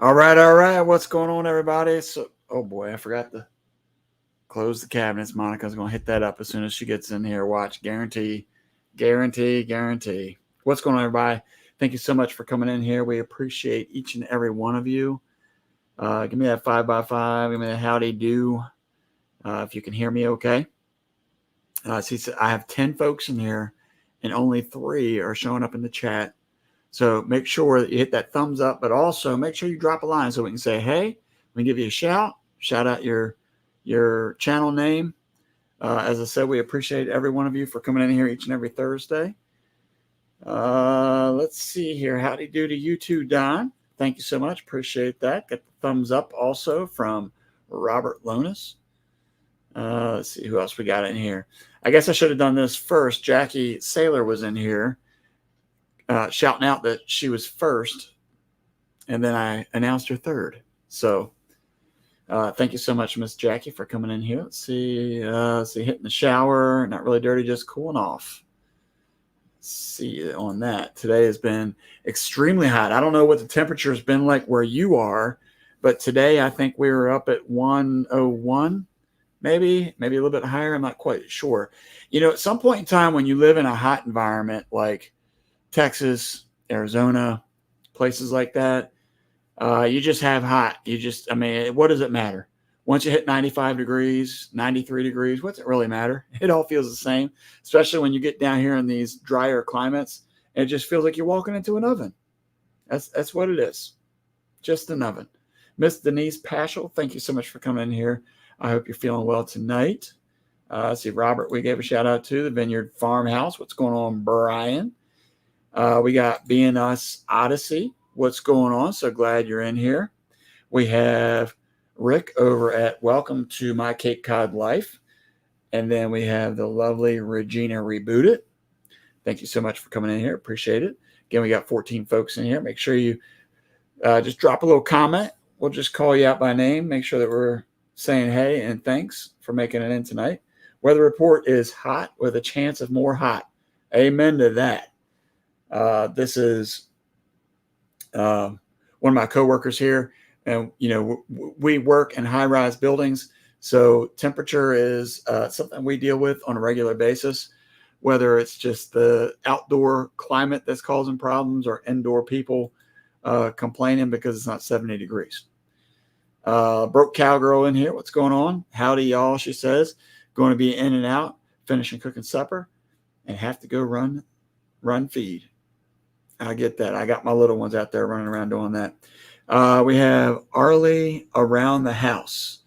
All right, all right. What's going on, everybody? So, oh boy, I forgot to close the cabinets. Monica's going to hit that up as soon as she gets in here. Watch, guarantee, guarantee, guarantee. What's going on, everybody? Thank you so much for coming in here. We appreciate each and every one of you. Give me that 5x5. Give me that howdy do. If you can hear me, okay. See, so I have 10 folks in here, and only 3 are showing up in the chat. So make sure that you hit that thumbs up, but also make sure you drop a line so we can say, hey, we can give you a shout out your channel name. As I said, we appreciate every one of you for coming in here each and every Thursday. Let's see here. Howdy do to you too, Don. Thank you so much. Appreciate that. Got the thumbs up also from Robert Lonis. Let's see who else we got in here. I guess I should have done this first. Jackie Saylor was in here shouting out that she was first, and then I announced her third. So thank you so much, Miss Jackie, for coming in here. Let's see, hitting the shower, not really dirty, just cooling off. Let's see on that. Today has been extremely hot. I don't know what the temperature has been like where you are, but today I think we were up at 101, maybe a little bit higher. I'm not quite sure. You know, at some point in time when you live in a hot environment like Texas, Arizona, places like that, you just have hot. I mean, what does it matter? Once you hit 95 degrees, 93 degrees, what's it really matter? It all feels the same, especially when you get down here in these drier climates. And it just feels like you're walking into an oven. That's what it is. Just an oven. Miss Denise Paschal, thank you so much for coming in here. I hope you're feeling well tonight. See, Robert, we gave a shout out to the Vineyard Farmhouse. What's going on, Brian? We got Being Us Odyssey. What's going on? So glad you're in here. We have Rick over at Welcome to My Cape Cod Life. And then we have the lovely Regina Rebooted. Thank you so much for coming in here. Appreciate it. Again, we got 14 folks in here. Make sure you just drop a little comment. We'll just call you out by name. Make sure that we're saying hey and thanks for making it in tonight. Weather report is hot with a chance of more hot. Amen to that. This is one of my coworkers here, and we work in high-rise buildings, so temperature is something we deal with on a regular basis, whether it's just the outdoor climate that's causing problems or indoor people complaining because it's not 70 degrees. Broke Cowgirl in here. What's going on? Howdy, y'all, she says. Going to be in and out, finishing cooking supper, and have to go run feed. I get that. I got my little ones out there running around doing that. We have Arlie Around the House.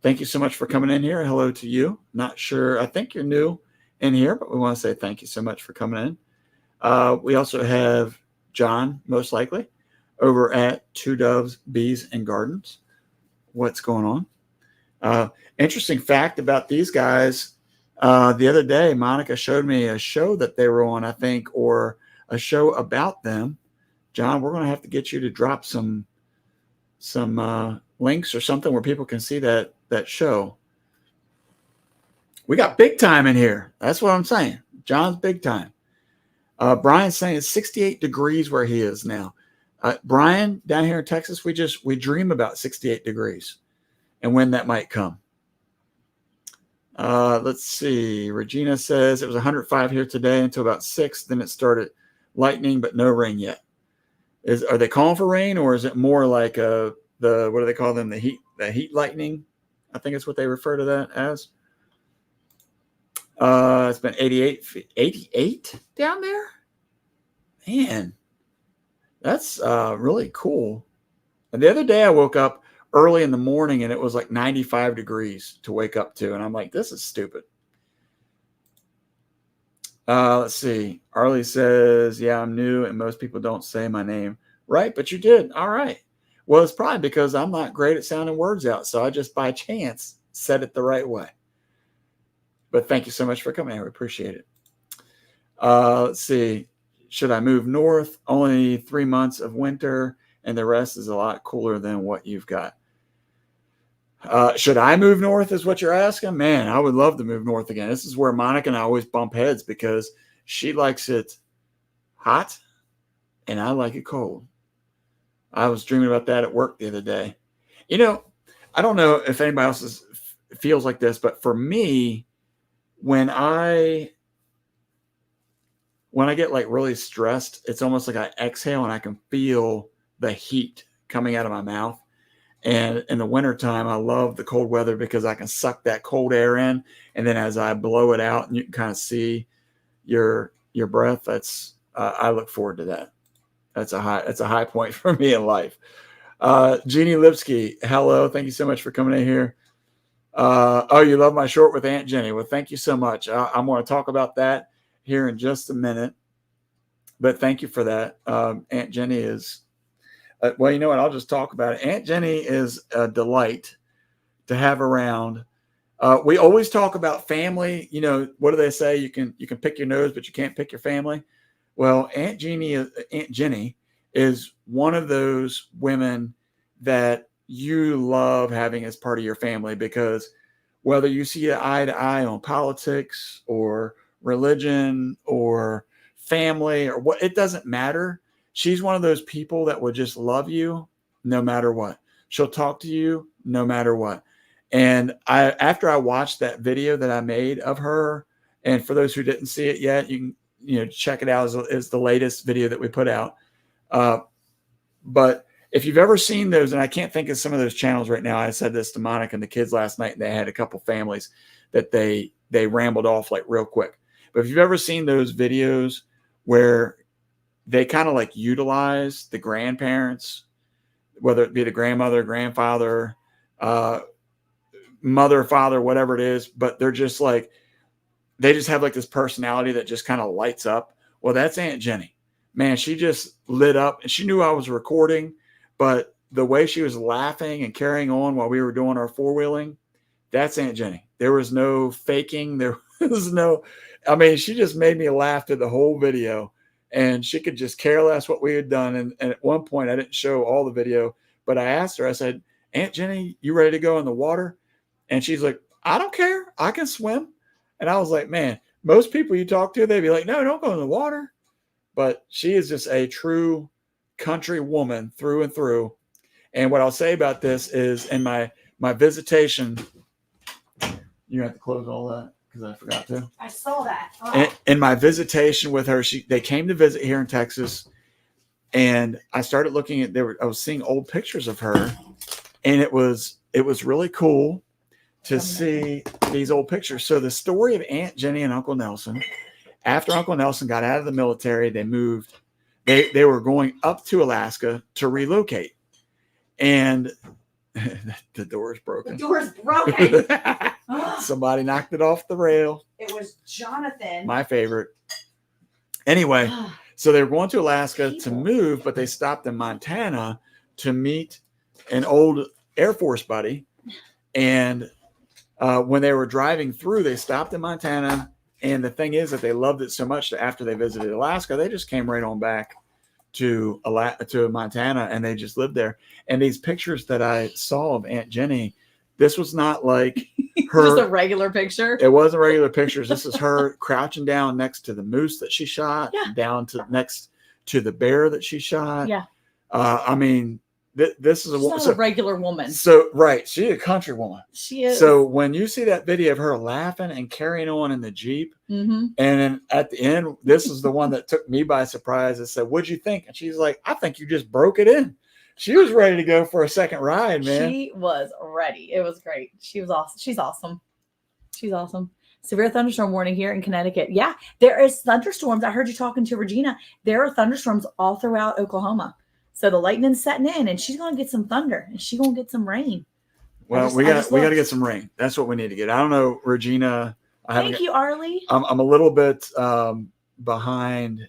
Thank you so much for coming in here. Hello to you. Not sure. I think you're new in here, but we want to say thank you so much for coming in. We also have John, most likely, over at Two Doves, Bees, and Gardens. What's going on? Interesting fact about these guys. The other day, Monica showed me a show that they were on, I think, or a show about them. John, we're going to have to get you to drop some links or something where people can see that show. We got big time in here. That's what I'm saying. John's big time. Brian's saying it's 68 degrees where he is now. Brian, down here in Texas, we dream about 68 degrees and when that might come. Let's see. Regina says it was 105 here today until about 6. Then it started lightning, but no rain yet. Are they calling for rain, or is it more like what do they call them? The heat lightning. I think it's what they refer to that as. It's been 88 down there. Man, that's really cool. And the other day I woke up early in the morning and it was like 95 degrees to wake up to, and I'm like, this is stupid. Let's see. Arlie says, yeah, I'm new and most people don't say my name. Right, but you did. All right. Well, it's probably because I'm not great at sounding words out, so I just by chance said it the right way. But thank you so much for coming here. We appreciate it. Let's see. Should I move north? Only 3 months of winter, and the rest is a lot cooler than what you've got. Should I move north is what you're asking? Man, I would love to move north again. This is where Monica and I always bump heads because she likes it hot and I like it cold. I was dreaming about that at work the other day. You know, I don't know if anybody else feels like this, but for me, when I get like really stressed, it's almost like I exhale and I can feel the heat coming out of my mouth. And in the wintertime, I love the cold weather because I can suck that cold air in. And then as I blow it out and you can kind of see your breath, I look forward to that. That's a high point for me in life. Jeannie Lipsky, hello. Thank you so much for coming in here. Oh, you love my short with Aunt Jenny. Well, thank you so much. I'm going to talk about that here in just a minute. But thank you for that. Aunt Jenny is, well, you know what? I'll just talk about it. Aunt Jenny is a delight to have around. We always talk about family. You know, what do they say? You can pick your nose, but you can't pick your family. Well, Aunt Jenny is one of those women that you love having as part of your family, because whether you see eye to eye on politics or religion or family or what, it doesn't matter. She's one of those people that will just love you no matter what. She'll talk to you no matter what. And after I watched that video that I made of her, and for those who didn't see it yet, you can check it out as the latest video that we put out. But if you've ever seen those, and I can't think of some of those channels right now, I said this to Monica and the kids last night, and they had a couple families that they rambled off like real quick. But if you've ever seen those videos where they kind of like utilize the grandparents, whether it be the grandmother, grandfather, mother, father, whatever it is, but they're just like, they just have like this personality that just kind of lights up. Well, that's Aunt Jenny. Man, she just lit up, and she knew I was recording, but the way she was laughing and carrying on while we were doing our four-wheeling, that's Aunt Jenny. There was no faking. There was no, I mean, she just made me laugh through the whole video, and she could just care less what we had done. And at one point I didn't show all the video, but I asked her, I said, Aunt Jenny, you ready to go in the water? And she's like, I don't care. I can swim. And I was like, man, most people you talk to, they'd be like, no, don't go in the water. But she is just a true country woman through and through. And what I'll say about this is, in my visitation, you have to close all that because I forgot to. I saw that. Oh. In my visitation with her, they came to visit here in Texas, and I started looking at I was seeing old pictures of her, and it was really cool to see these old pictures. So the story of Aunt Jenny and Uncle Nelson, after Uncle Nelson got out of the military, they moved. They were going up to Alaska to relocate, and the door is broken. The door is broken. Somebody knocked it off the rail. It was Jonathan. My favorite. Anyway, so they were going to Alaska to move, but they stopped in Montana to meet an old Air Force buddy. And when they were driving through, they stopped in Montana. And the thing is that they loved it so much that after they visited Alaska, they just came right on back to Montana, and they just lived there. And these pictures that I saw of Aunt Jenny, this was not like her. Just a regular picture. It wasn't regular pictures. This is her crouching down next to the moose that she shot, down to next to the bear that she shot. Yeah. I mean, this is She's not a regular woman. So, right. She's a country woman. She is. So when you see that video of her laughing and carrying on in the Jeep, and then at the end, this is the one that took me by surprise. I said, what'd you think? And she's like, I think you just broke it in. She was ready to go for a second ride, man. She was ready. It was great. She was awesome. She's awesome. She's awesome. Severe thunderstorm warning here in Connecticut. Yeah, there is thunderstorms. I heard you talking to Regina. There are thunderstorms all throughout Oklahoma. So the lightning's setting in, and she's going to get some thunder, and she's going to get some rain. Well, we got to get some rain. That's what we need to get. I don't know, Regina. Thank you, Arlie. I'm a little bit behind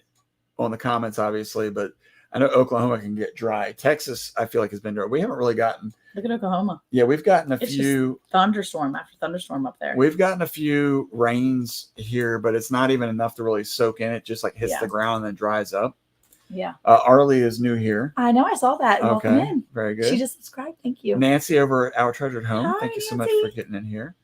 on the comments, obviously, but I know Oklahoma can get dry. Texas, I feel like, has been dry. We haven't really gotten. Look at Oklahoma. Yeah, we've gotten a few thunderstorm after thunderstorm up there. We've gotten a few rains here, but it's not even enough to really soak in. It just like hits the ground and then dries up. Yeah. Arlie is new here. I know. I saw that. Okay. Welcome in. Very good. She just subscribed. Thank you. Nancy over at Our Treasured Home. Hi, Thank you so Nancy. much for getting in here.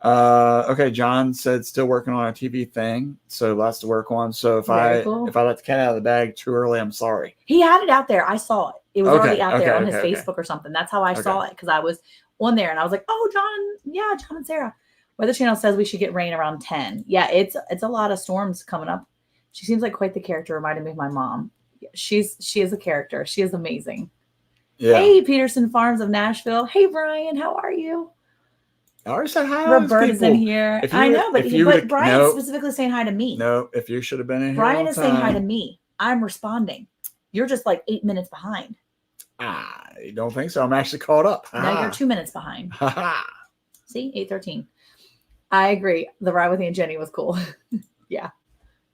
Okay. John said still working on a TV thing. So lots to work on. So if I let the cat out of the bag too early, I'm sorry. He had it out there. I saw it. It was already out there on his okay. Facebook or something. That's how I Okay. saw it because I was on there and I was like, oh, John and Sarah. Weather Channel says we should get rain around 10. Yeah, it's a lot of storms coming up. She seems like quite the character, reminded me of my mom. She is a character. She is amazing. Yeah. Hey, Peterson Farms of Nashville. Hey, Brian, how are you? I already said hi. to these Roberta's in people. here. If you I would- know, but if you would- Brian's no. specifically saying hi to me. No, if you should have been in here. Brian all is the saying hi time. to me. I'm responding. You're just like 8 minutes behind. I don't think so. I'm actually caught up. Now you're 2 minutes behind. Ha ha. See, 8:13. I agree. The ride with Aunt Jenny was cool. Yeah,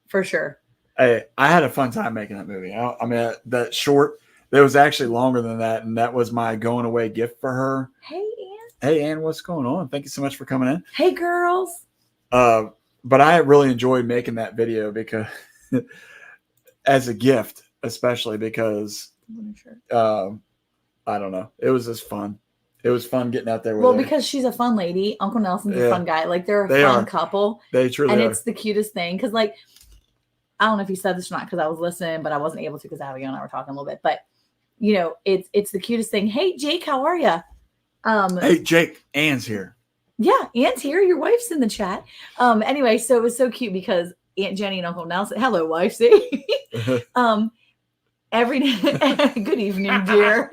for sure. Hey, I had a fun time making that movie. I mean, that short, that was actually longer than that, and that was my going away gift for her. Hey, Aunt. Hey, Ann, what's going on? Thank you so much for coming in. Hey, girls. But I really enjoyed making that video because, as a gift, especially because, I don't know, it was just fun. It was fun getting out there with Well, her. because she's a fun lady. Uncle Nelson's a Yeah. fun guy. Like they're a They fun are. couple. They truly And are. it's the cutest thing. Cause like, I don't know if you said this or not, because I was listening, but I wasn't able to because Abigail and I were talking a little bit. But you know, it's the cutest thing. Hey, Jake, how are you? Hey, Jake, Ann's here. Yeah, Aunt's here. Your wife's in the chat. Anyway, so it was so cute because Aunt Jenny and Uncle Nelson, hello, wife, see? Every day, good evening, dear.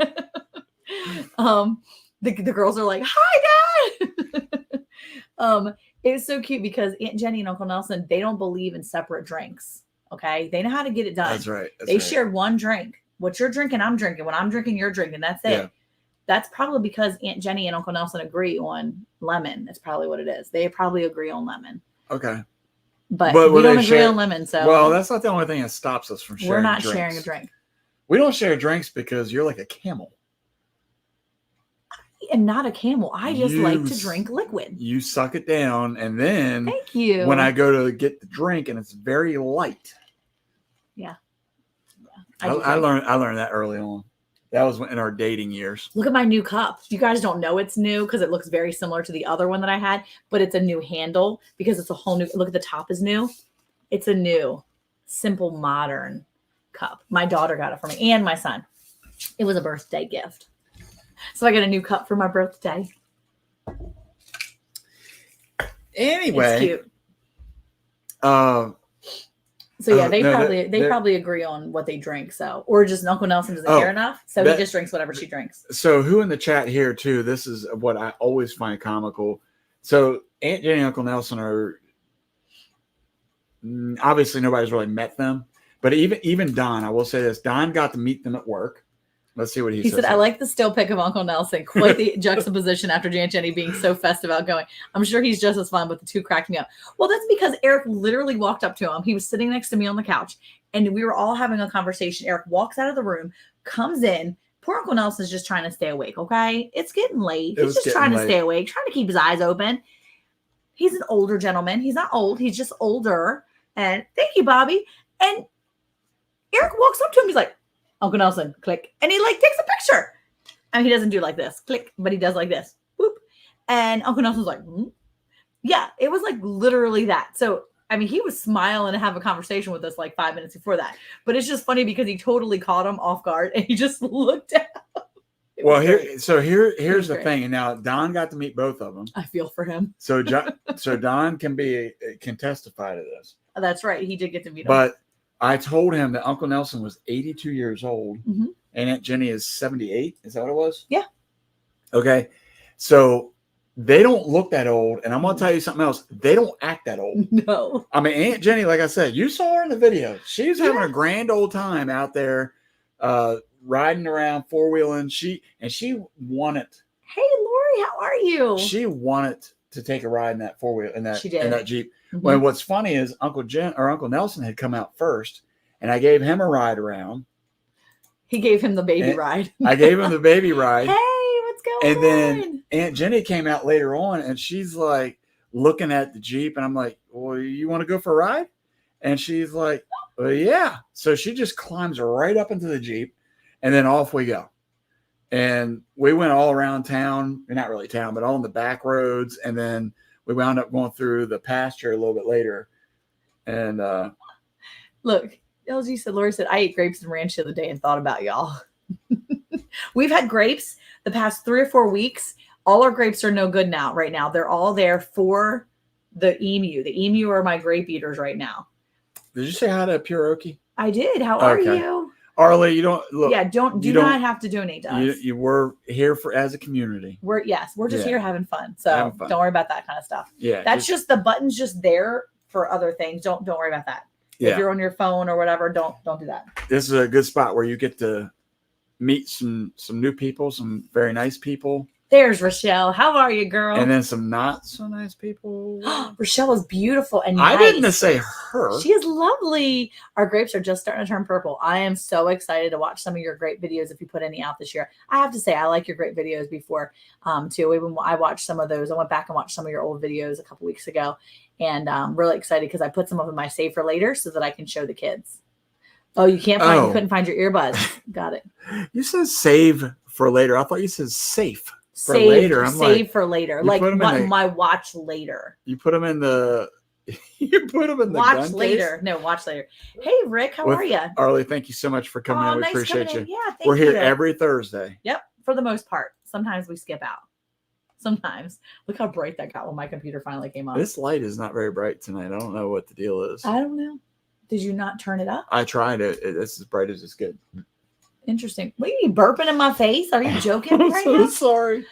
The girls are like, hi, Dad. It was so cute because Aunt Jenny and Uncle Nelson, they don't believe in separate drinks. Okay. They know how to get it done. That's right. They shared one drink. What you're drinking, I'm drinking. When I'm drinking, you're drinking. That's it. Yeah. That's probably because Aunt Jenny and Uncle Nelson agree on lemon. That's probably what it is. They probably agree on lemon. Okay. But But we will don't they agree share- on lemon. So Well, that's not the only thing that stops us from sharing we're not drinks. sharing a drink. We don't share drinks because you're like a camel. I am not a camel. I just like to You- drink liquid. You suck it down, and then Thank you. when I go to get the drink and it's very light. I do drink. learned that early on. That was in our dating years. Look at my new cup. You guys don't know it's new because it looks very similar to the other one that I had, but it's a new handle because it's a whole new look at the top is new. It's a new, simple, modern cup. My daughter got it for me and my son. It was a birthday gift. So I got a new cup for my birthday. It's Anyway, cute. So So yeah, they no, probably agree on what they drink. So or just Uncle Nelson doesn't Oh, care enough, so that- he just drinks whatever she drinks. so who in the chat here too? This is what I always find comical. So Aunt Jenny and Uncle Nelson are obviously nobody's really met them, but even Don, I will say this: Don got to meet them at work. Let's see what he He says. said, I like the still pic of Uncle Nelson. Quite the juxtaposition after Aunt Jenny being so festive outgoing. I'm sure he's just as fun, but the two cracked me up. Well, that's because Eric literally walked up to him. He was sitting next to me on the couch, and we were all having a conversation. Eric walks out of the room, comes in. Poor Uncle Nelson's just trying to stay awake, okay? It's getting late. It He's was just getting trying to late. stay awake, trying to keep his eyes open. He's an older gentleman. He's not old. He's just older. And thank you, Bobby. And Eric walks up to him. He's like, Uncle Nelson, click. And he like takes a picture. I mean, he doesn't do like this, click, but he does like this. Whoop. And Uncle Nelson's like, yeah, it was like literally that. So, I mean, he was smiling and having a conversation with us like 5 minutes before that. But it's just funny because he totally caught him off guard and he just looked at him. It Well, was great. here's the great. thing. And now Don got to meet both of them. I feel for him. So Don can testify to this. That's right. He did get to meet him. But I told him that Uncle Nelson was 82 years old Mhm. and Aunt Jenny is 78. Is that what it was? Yeah. Okay. So they don't look that old. And I'm going to tell you something else. They don't act that old. No. I mean, Aunt Jenny, like I said, you saw her in the video. She's having Yeah. a grand old time out there riding around, four-wheeling. She wanted Hey, Lori, how are you? to take a ride in that four-wheel in that She did. in that Jeep. Mhm. Well, what's funny is Uncle Nelson had come out first, and I gave him a ride around. He gave him the baby And- ride. I gave him the baby ride, Hey, what's going and then on? Aunt Jenny came out later on, and she's like looking at the Jeep, and I'm like, "Well, you want to go for a ride?" And she's like, "Well, yeah." So she just climbs right up into the Jeep, and then off we go. And we went all around town, not really town, but all in the back roads, and then we wound up going through the pasture a little bit later. And Look, LG said, Lori said, I ate grapes and ranch the other day and thought about y'all. We've had grapes the past 3 or 4 weeks. All our grapes are no good now. Right now, they're all there for the emu. The emu are my grape eaters right now. Did you say hi to Pure Okie? I did. How are Okay. you? Arlie, you don't look. Yeah, do you not have to donate to us. You were here for as a community. We're just Yeah. here having fun. So Having fun. don't worry about that kind of stuff. Yeah, That's just the button's just there for other things. Don't worry about that. yeah. If you're on your phone or whatever, don't do that. This is a good spot where you get to meet some new people, some very nice people, There's Rochelle. How are you, girl? and then some not so nice people. Rochelle is beautiful and I nice. didn't say her. She is lovely. Our grapes are just starting to turn purple. I am so excited to watch some of your grape videos if you put any out this year. I have to say, I like your grape videos before too. Even I watched some of those. I went back and watched some of your old videos a couple weeks ago, and I'm really excited because I put some of them in my save for later so that I can show the kids. Oh, you couldn't find your earbuds. Got it. You said save for later. I thought you said safe for Save, later. I'm save like, for later. you Like put 'em in my watch later. you put them in the. You put them in the Watch gun later. case? No, watch later. Hey, Rick, how With are you? Arlie, thank you so much for coming in. We nice appreciate coming you. in. Yeah, thank We're here you. every Thursday. Yep, for the most part. Sometimes we skip out. Sometimes. Look how bright that got when my computer finally came on. This light is not very bright tonight. I don't know what the deal is. I don't know. Did you not turn it up? I tried it. It's as bright as it's good. Interesting. What are you burping in my face? Are you joking I'm right so now? sorry.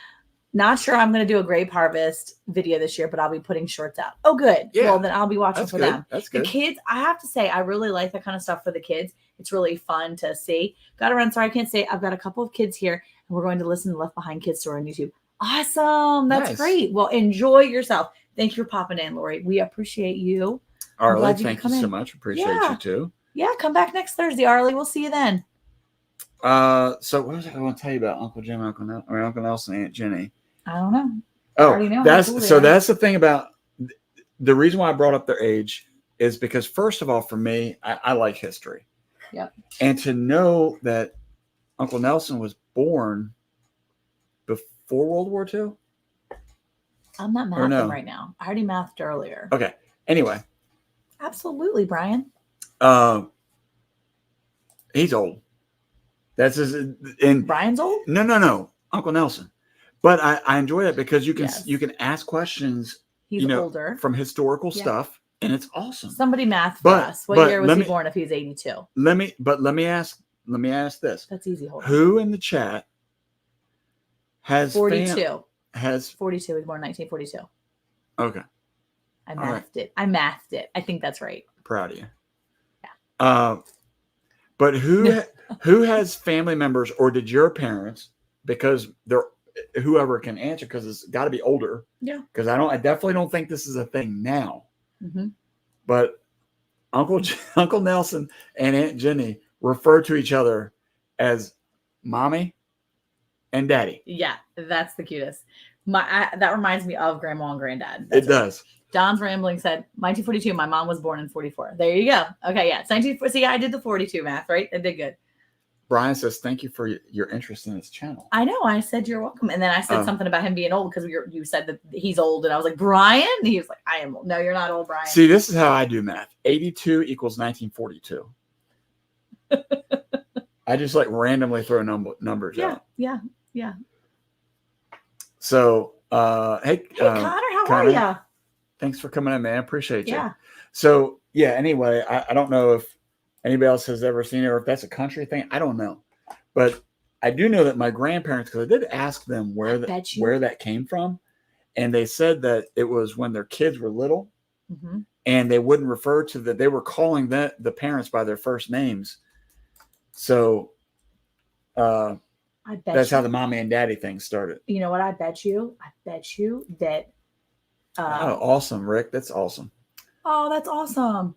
Not sure I'm going to do a grape harvest video this year, but I'll be putting shorts out. Oh, good. Yeah. Well, then I'll be watching That's for good. them. That's The good. kids, I have to say, I really like that kind of stuff for the kids. It's really fun to see. Got to run. Sorry, I can't say. I've got a couple of kids here, and we're going to listen to Left Behind Kids Story on YouTube. Awesome. That's Nice. great. Well, enjoy yourself. Thank you for popping in, Lori. We appreciate you. Arlie, glad you could thank you come so in. much. Appreciate Yeah. you too. Yeah, come back next Thursday, Arlie. We'll see you then. So what was I going to tell you about Uncle Jim, Uncle Nelson, and Aunt Jenny? I don't know. Oh, already know how that's cool they so. are. That's the thing about the reason why I brought up their age is because first of all, for me, I like history. Yep. And to know that Uncle Nelson was born before World War II. I'm not Or mathing no? right now. I already mathed earlier. Okay. Anyway, Absolutely, Brian. he's old. That's his. And Brian's old? no, Uncle Nelson. But I enjoy that because you can Yes. you can ask questions He's older. from historical Yeah. stuff, and it's awesome. Somebody math for But- us. What but year was let he me- born if he's 82? Let me ask this: That's easy. Hold on. who in the chat has 42. has 42. He was born in 1942. okay? I All right. mathed it. I mathed it. I think that's right. Proud of you. Yeah. But who has family members, or did your parents? Because they're whoever can answer, because it's got to be older. Yeah. Because I definitely don't think this is a thing now. hmm But Uncle Nelson and Aunt Jenny refer to each other as mommy and daddy. Yeah, that's the cutest. That reminds me of grandma and granddad. It That's does. Don's Rambling said 1942. My mom was born in 44. There you go. Okay, yeah. It's 19. See, I did the 42 math, right? I did good. Brian says, thank you for your interest in this channel. I know. I said you're welcome, and then I said Oh. something about him being old because you said that he's old, and I was like, Brian. And he was like, I am old. No, you're not old, Brian. See, this is how I do math. 82 equals 1942. I just like randomly throw numbers yeah, out. yeah. So, hey, Hey, Connor, how Connor. are you? thanks for coming in, man. I appreciate you. Yeah. So, yeah, anyway, I don't know if anybody else has ever seen it or if that's a country thing. I don't know. But I do know that my grandparents, because I did ask them where bet you. where that came from. And they said that it was when their kids were little hmm and they wouldn't refer to they were calling the parents by their first names. So I bet that's you. how the mommy and daddy thing started. You know what? I bet you that. Oh, awesome, Rick. That's awesome. Oh, that's awesome.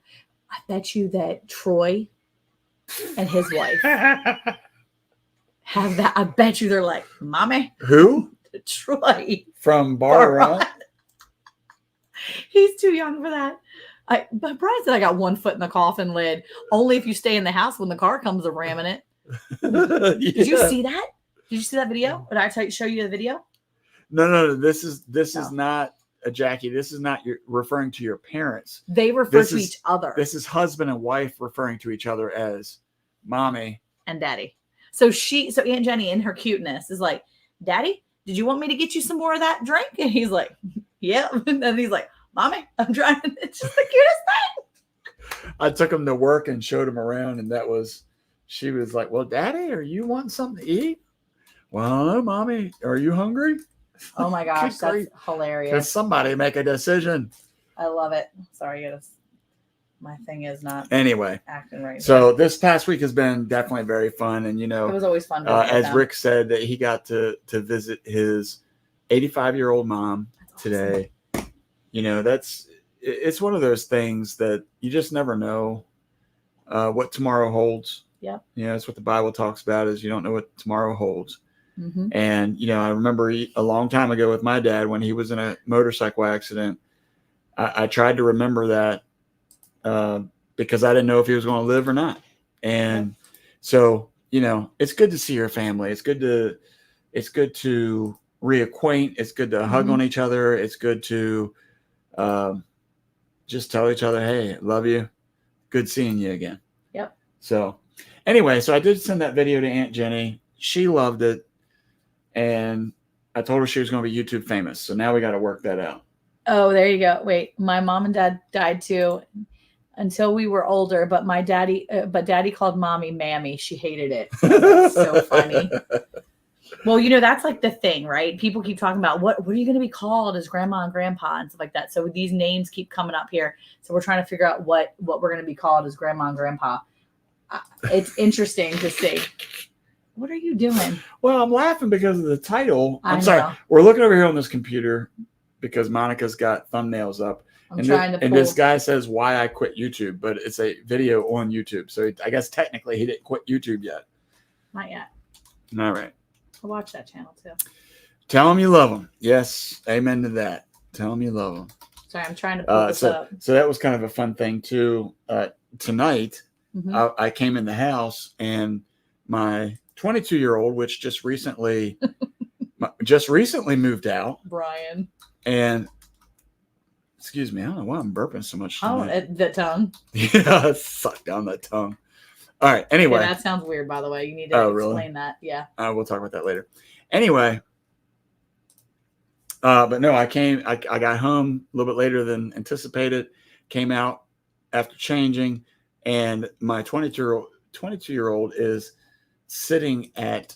I bet you that Troy and his wife have that. I bet you they're like, Mommy, Who? Troy. From Bar Run? He's too young for that. But Brian said I got 1 foot in the coffin lid. Only if you stay in the house when the car comes a ramming it. Did you see that? Did you see that video? Did I show you the video? No. This is No. not a Jackie. This is not referring to your parents. They refer This to is- each other This is husband and wife referring to each other as mommy. and daddy. So Aunt Jenny in her cuteness is like, Daddy, did you want me to get you some more of that drink? And he's like, yeah. And then he's like, Mommy, I'm trying. It's just the cutest thing. I took him to work and showed him around, and she was like, well, Daddy, are you wanting something to eat? Well, I don't know, Mommy. Are you hungry? Oh my gosh, Good that's grief. hilarious. Can somebody make a decision? I love it. Sorry, my thing is not Anyway, acting right. so this past week has been definitely very fun. And, it was always fun. as Rick said, that he got to visit his 85-year-old mom today. It's one of those things that you just never know what tomorrow holds. Yep. That's what the Bible talks about, is you don't know what tomorrow holds. Mm-hmm. And, I remember a long time ago with my dad, when he was in a motorcycle accident, I tried to remember that because I didn't know if he was going to live or not. And so, it's good to see your family. It's good to reacquaint. It's good to hug on each other. It's good to just tell each other, hey, love you. Good seeing you again. Yep. So anyway, I did send that video to Aunt Jenny. She loved it. And I told her she was going to be YouTube famous. So now we got to work that out. Oh, there you go. Wait, my mom and dad died too until we were older, but daddy called mommy Mammy. She hated it. That's so funny. Well, that's like the thing, right? People keep talking about what are you going to be called as grandma and grandpa and stuff like that. So these names keep coming up here. So we're trying to figure out what we're going to be called as grandma and grandpa. It's interesting to see. What are you doing? Well, I'm laughing because of the title. I'm I sorry. know. We're looking over here on this computer because Monica's got thumbnails up. I'm trying to pull. And this guy says why I quit YouTube, but it's a video on YouTube. So I guess technically he didn't quit YouTube yet. Not yet. All right. I'll watch that channel too. Tell him you love him. Yes. Amen to that. Tell him you love him. Sorry, I'm trying to pull this up. So that was kind of a fun thing too. Tonight, I came in the house and my 22-year-old, which just recently moved out. Brian. And excuse me, I don't know why I'm burping so much. The tongue. Yeah, suck down that tongue. All right. Anyway, that sounds weird. By the way, you need to explain really? that. Yeah. We'll talk about that later. Anyway, but no, I got home a little bit later than anticipated. Came out after changing, and my 22-year-old is sitting at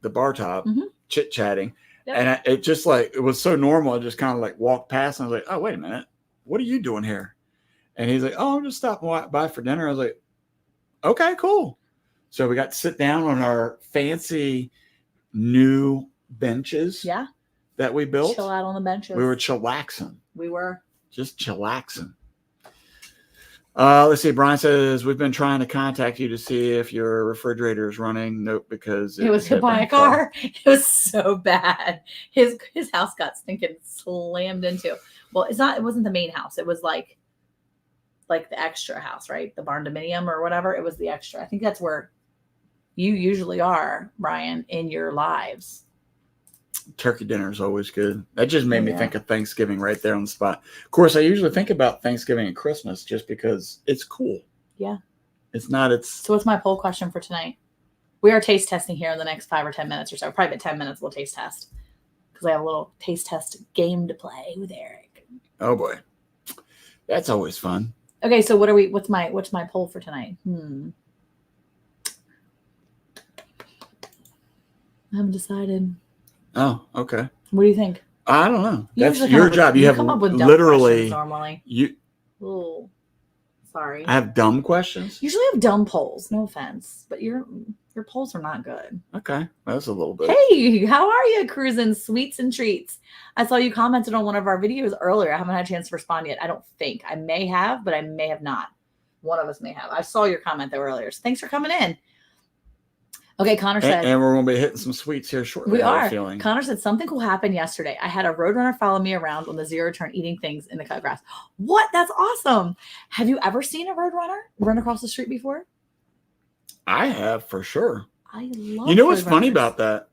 the bar top, chit-chatting. Yep. And it was so normal. I just kind of like walked past and I was like, oh, wait a minute. What are you doing here? And he's like, oh, I'm just stopping by for dinner. I was like, okay, cool. So we got to sit down on our fancy new benches that we built. Chill out on the benches. We were chillaxing. We were. Just chillaxing. Let's see. Brian says, we've been trying to contact you to see if your refrigerator is running. Nope, because it was hit by a car. It was so bad. His house got stinking slammed into. Well, it wasn't the main house. It was like the extra house, right? The barn dominium or whatever. It was the extra. I think that's where you usually are, Brian, in your lives. Turkey dinner is always good. That just made me think of Thanksgiving right there on the spot. Of course, I usually think about Thanksgiving and Christmas just because it's cool. Yeah. So what's my poll question for tonight? We are taste testing here in the next 5 or 10 minutes or so. Probably 10 minutes we'll taste test. Because I have a little taste test game to play with Eric. Oh boy. That's always fun. Okay, so what's my poll for tonight? I haven't decided. Oh, okay. What do you think? I don't know. That's your job. You have come up with literally normally. Oh, sorry. I have dumb questions. Usually have dumb polls. No offense, but your polls are not good. Okay, that's a little bit. Hey, how are you, cruising sweets and treats? I saw you commented on one of our videos earlier. I haven't had a chance to respond yet. I don't think I may have, but I may have not. One of us may have. I saw your comment though earlier. So thanks for coming in. Okay, Connor said. And we're going to be hitting some sweets here shortly. We are. Connor said something cool happened yesterday. I had a Roadrunner follow me around on the zero turn eating things in the cut grass. What? That's awesome. Have you ever seen a Roadrunner run across the street before? I have, for sure. I love You know what's funny about that?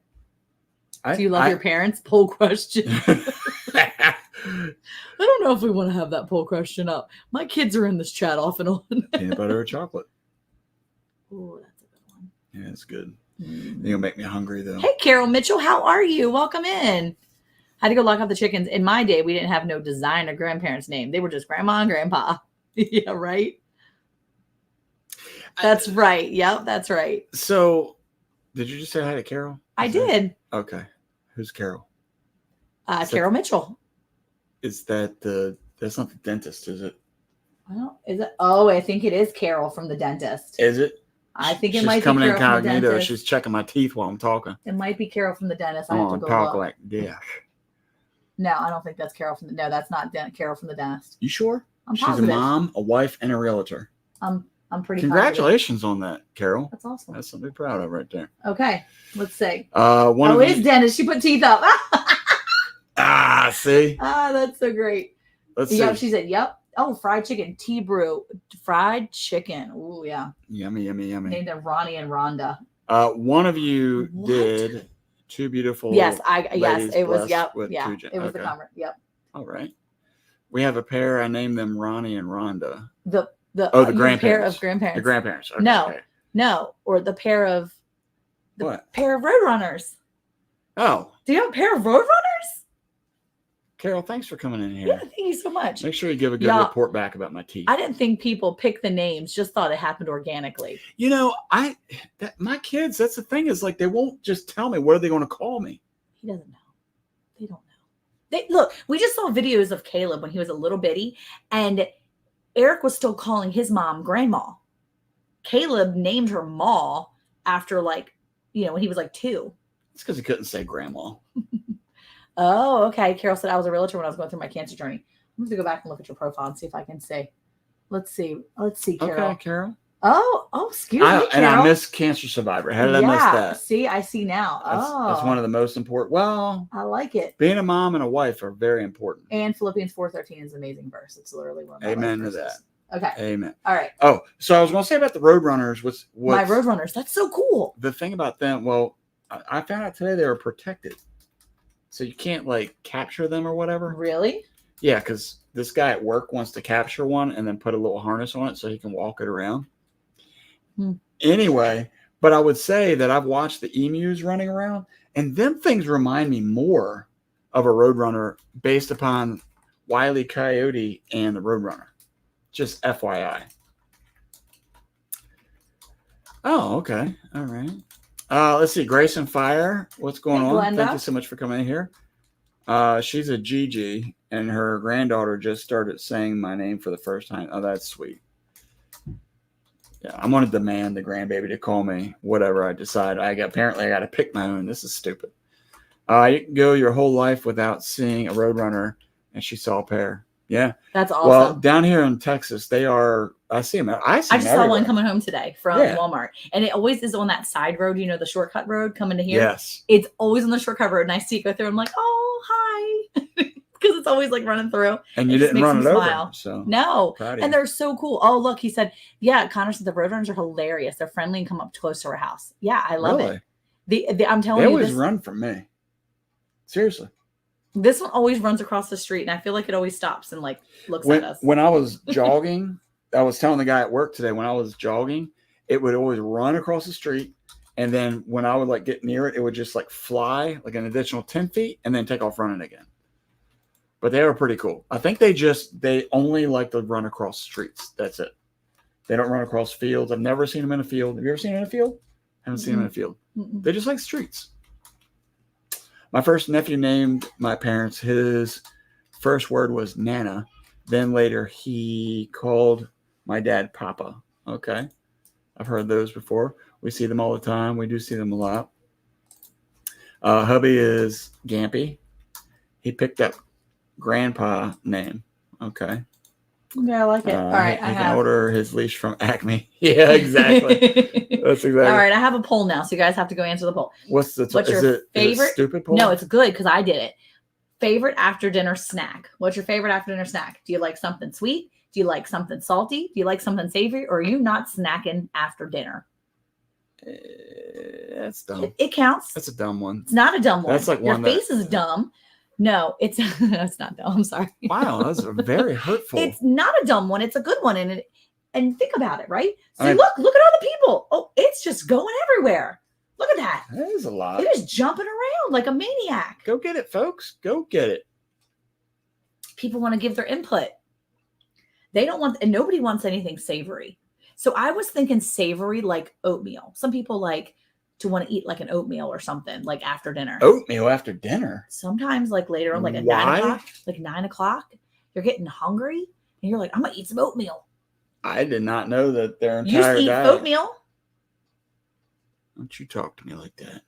Do you love your parents? Poll question. I don't know if we want to have that poll question up. My kids are in this chat off and on. Peanut butter or chocolate? Oh, that's a good one. Yeah, it's good. You'll make me hungry though. Hey, Carol Mitchell, how are you? Welcome in. I had to go lock up the chickens. In my day, we didn't have no designer grandparents' name. They were just grandma and grandpa. Yeah, right? That's right. Yep, that's right. So, did you just say hi to Carol? I did. Okay. Who's Carol? Carol Mitchell. Is that that's not the dentist, is it? Is it? Oh, I think it is Carol from the dentist. Is it? I think it She's might be coming Carol from the incognito. dentist. She's checking my teeth while I'm talking. It might be Carol from the dentist. I I'm have to on go talk look. like this. No, I don't think that's Carol from the. No, that's not Carol from the dentist. You sure? I'm She's positive. a mom, a wife, and a realtor. I'm pretty. Congratulations on that, Carol. Positive. That's awesome. That's something to be proud of right there. Okay, let's see. One it is dentist. She put teeth up. see. That's so great. Let's see. Yep, she said, "Yep." Oh, fried chicken, tea brew, fried chicken. Ooh, yeah. Yummy, yummy, yummy. Named them Ronnie and Rhonda. One of you What? did two beautiful. Yes, ladies it was. blessed Yep, with yeah, two it was the okay. convert. Yep. All right. We have a pair. I named them Ronnie and Rhonda. The grandparents. pair of grandparents. The grandparents. Okay, No. okay. No, or the pair of What? pair of Roadrunners. Oh, Do you have a pair of Roadrunners? Carol, thanks for coming in Yeah, here. thank you so much. Make sure you give a good Yeah. report back about my teeth. I didn't think people picked the names; just thought it happened organically. You know, my kids. That's the thing is like they won't just tell me what are they going to call me. He doesn't know. They don't know. Look. We just saw videos of Caleb when he was a little bitty, and Eric was still calling his mom Grandma. Caleb named her Ma after when he was like 2. It's because he couldn't say grandma. Oh, okay. Carol said I was a realtor when I was going through my cancer journey. I'm going to go back and look at your profile and see if I can see. Let's see, Carol. Okay, Carol. Oh, excuse me, Carol. And I miss Cancer Survivor. How did I miss that? See, I see now. That's one of the most important. Well, I like it. being a mom and a wife are very important. And Philippians 4:13 is an amazing verse. It's literally one of my Amen life to verses. Okay. Amen. All right. Oh, so I was going to say about the Roadrunners was My Roadrunners. That's so cool. The thing about them, well, I found out today they were protected. So you can't capture them or whatever. Really? Yeah, because this guy at work wants to capture one and then put a little harness on it so he can walk it around. Anyway, but I would say that I've watched the emus running around, and them things remind me more of a Roadrunner based upon Wile E. Coyote and the Roadrunner. Just FYI. Oh, okay. All right. Let's see. Grace and Fire. What's going on? Glenda. Thank you so much for coming in here. She's a Gigi, and her granddaughter just started saying my name for the first time. Oh, that's sweet. Yeah, I'm going to demand the grandbaby to call me whatever I decide. Apparently I got to pick my own. This is stupid. You can go your whole life without seeing a Roadrunner, and she saw a pair. Yeah. That's awesome. Well, down here in Texas, they are. I see them. I just saw one coming home today from Yeah. Walmart, and it always is on that side road. You know, the shortcut road coming to here. Yes. It's always on the shortcut road, and I see it go through. I'm like, oh, hi, because it's always running through. And you It just didn't makes run it them over. smile. So No, proud of and you. they're so cool. Oh, look, he said, yeah. Connor said the Roadrunners are hilarious. They're friendly and come up close to our house. Yeah, I love Really? it. I'm telling They you, always run from me. Seriously. this one always runs across the street, and I feel like it always stops and looks at us. When I was jogging, I was telling the guy at work today, when I was jogging, it would always run across the street. And then when I would get near it, it would just fly an additional 10 feet and then take off running again. But they were pretty cool. I think they only like to run across streets. That's it. They don't run across fields. I've never seen them in a field. Have you ever seen them in a field? Haven't seen them in a field. Mm-mm. They just like streets. My first nephew named my parents. His first word was Nana. Then later he called my dad Papa. Okay. I've heard those before. We see them all the time. We do see them a lot. Hubby is Gampy. He picked up Grandpa name. Okay. Yeah, I like it. All right. He can order his leash from Acme. Yeah, exactly. That's exactly. All right. I have a poll now, so you guys have to go answer the poll. What's your is it favorite? Stupid poll? No, it's good because I did it. Favorite after dinner snack. What's your favorite after dinner snack? Do you like something sweet? Do you like something salty? Do you like something savory? Or are you not snacking after dinner? That's dumb. It counts. That's a dumb one. It's not a dumb one. That's like your one face is dumb. No, it's it's not dumb. I'm sorry. Wow, that's very hurtful. It's not a dumb one. It's a good one. And think about it, right? So I mean- look at all the people. Oh, it's just going everywhere. Look at that. That is a lot. It is jumping around like a maniac. Go get it, folks. Go get it. People want to give their input. They don't want, and nobody wants anything savory. So I was thinking savory like oatmeal. Some people like to want to eat like an oatmeal or something like after dinner. Oatmeal after dinner. Sometimes like later on, like at Why? 9 o'clock, you're getting hungry and you're like, I'm gonna eat some oatmeal. I did not know that their You used entire to eat diet. oatmeal. Don't you talk to me like that?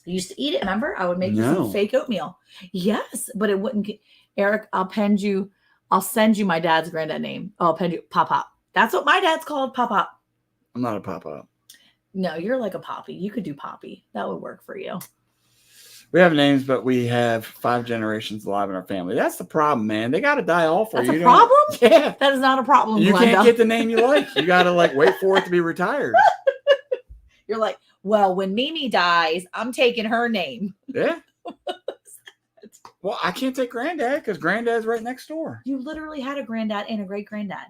I used to eat it. Remember, I would make you No. some fake oatmeal. Yes, but it wouldn't get. Eric, I'll send you my dad's granddad name. I'll pen you Pop Pop. That's what my dad's called, Pop Pop. I'm not a pop-up. No, you're like a Poppy. You could do Poppy. That would work for you. We have names, but we have 5 generations alive in our family. That's the problem, man. They got to die off for That's you. a You don't- problem? Yeah. That is not a problem, You Glenda. can't get the name you like. You got to like wait for it to be retired. You're like, well, when Mimi dies, I'm taking her name. Yeah. Well, I can't take granddad because granddad's right next door. You literally had a granddad and a great granddad.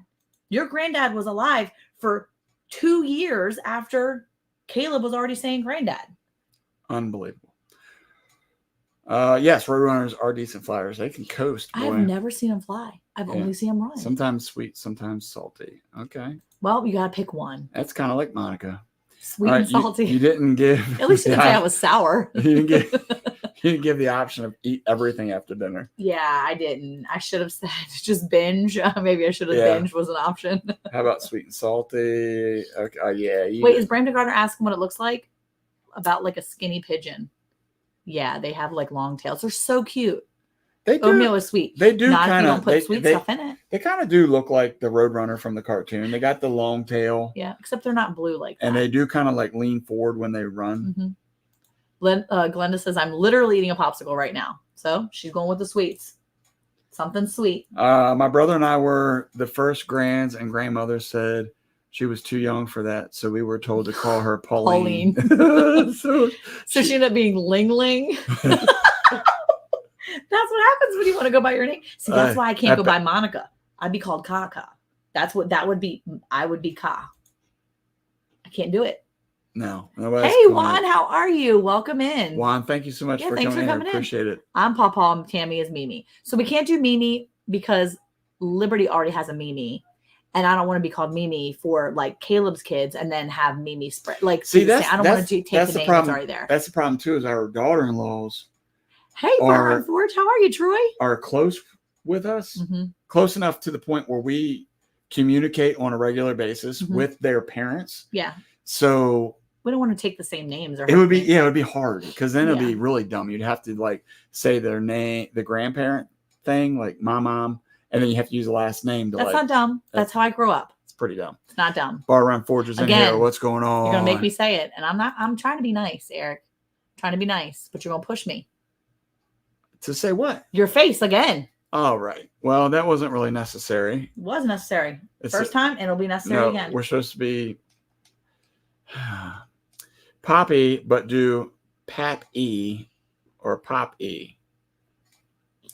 Your granddad was alive for 2 years after Caleb was already saying granddad. Unbelievable. Yes, Roadrunners are decent flyers. They can coast. I have Boy. never seen him fly. I've Yeah. only seen him run. Sometimes sweet, sometimes salty. Okay. Well, you got to pick one. That's kind of like Monica. Sweet All right, and salty. You didn't give. At least you didn't say Yeah, I was sour. You didn't give the option of eat everything after dinner. Yeah, I didn't. I should have said just binge. Maybe I should have Yeah. binge was an option. How about sweet and salty? Okay. Yeah. Wait, is Brandon Gardner asking what it looks like? About like a skinny pigeon. Yeah, they have like long tails. They're so cute. they do. Oatmeal is sweet. They do Not if you kind don't of. put sweet stuff in it. They kind of do look like the Roadrunner from the cartoon. They got the long tail, Yeah, except they're not blue like that. and they do kind of like lean forward when they run. Mhm. Glenda says, I'm literally eating a popsicle right now. So she's going with the sweets. Something sweet. My brother and I were the first grands, and grandmother said she was too young for that, so we were told to call her Pauline. so So she ended up being Ling Ling. That's what happens when you want to go by your name. See, that's why I can't go by Monica. I'd be called Kaka. That's what that would be. I would be Ka. I can't do it. no. Hey, Juan, how are you? Welcome in. Juan, thank you so much Yeah, for thanks coming for in. coming I in. appreciate it. I'm Pawpaw and Tammy is Mimi. So we can't do Mimi because Liberty already has a Mimi. And I don't want to be called Mimi for like Caleb's kids and then have Mimi spread. Like, See, I don't want to take the that's name the that's problem. already there. That's the problem too. Is our daughter-in-laws Hey, Byron Forge, how are you, Troy? are close with us, Mm-hmm. close enough to the point where we communicate on a regular basis Mhm. with their parents. Yeah. So We don't want to take the same names. Or it would be, names. yeah, it would be hard because then it'd Yeah. be really dumb. You'd have to like say their name, the grandparent thing, like my mom, and then you have to use the last name to That's like. not dumb. That's how I grew up. It's pretty dumb. It's not dumb. Bar Run Forges in Again, here. What's going on? You're gonna make me say it, and I'm not. I'm trying to be nice, Eric. Trying to be nice, but you're gonna push me. to say what? Your face again All right. Well, that wasn't really necessary. was necessary. It's First time, and it'll be necessary No, again. we're supposed to be Poppy, but do Pap E or Pop E.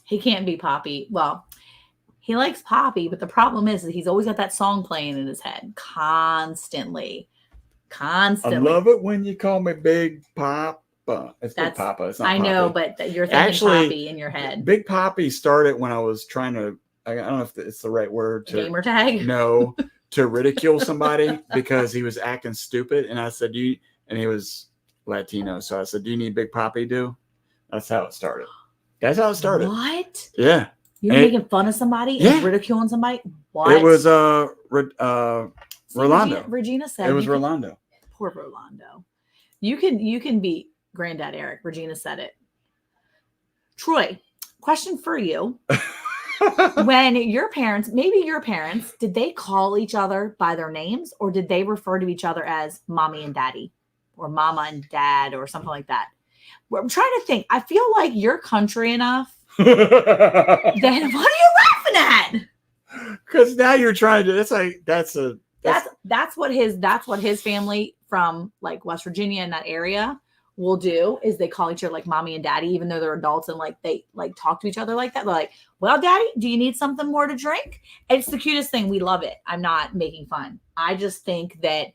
He can't be Poppy. Well, he likes Poppy, but the problem is that he's always got that song playing in his head constantly. I love it when you call me Big Papa. It's Big That's- Papa. It's not I know, Poppy. but you're thinking Actually, Poppy in your head. Big Poppy started when I was trying to, I don't know if it's the right word to Gamer tag. no, to ridicule somebody because he was acting stupid. And I said, and he was Latino. So I said, do you need Big Poppy do? That's how it started. That's how it started. What? Yeah. You're And- making fun of somebody Yeah. and ridiculing somebody? What? It was See, Rolando. Regina said It was you can- Rolando. Poor Rolando. You can beat Granddad Eric. Regina said it. Troy, question for you. When your parents, maybe your parents, did they call each other by their names or did they refer to each other as mommy and daddy or mama and dad or something like that? Well, I'm trying to think. I feel like you're country enough. Then what are you laughing at? Because now you're trying to. That's what his family from like West Virginia and that area will do is they call each other like mommy and daddy, even though they're adults and like they like talk to each other like that. They're like, well, daddy, do you need something more to drink? It's the cutest thing. We love it. I'm not making fun. I just think that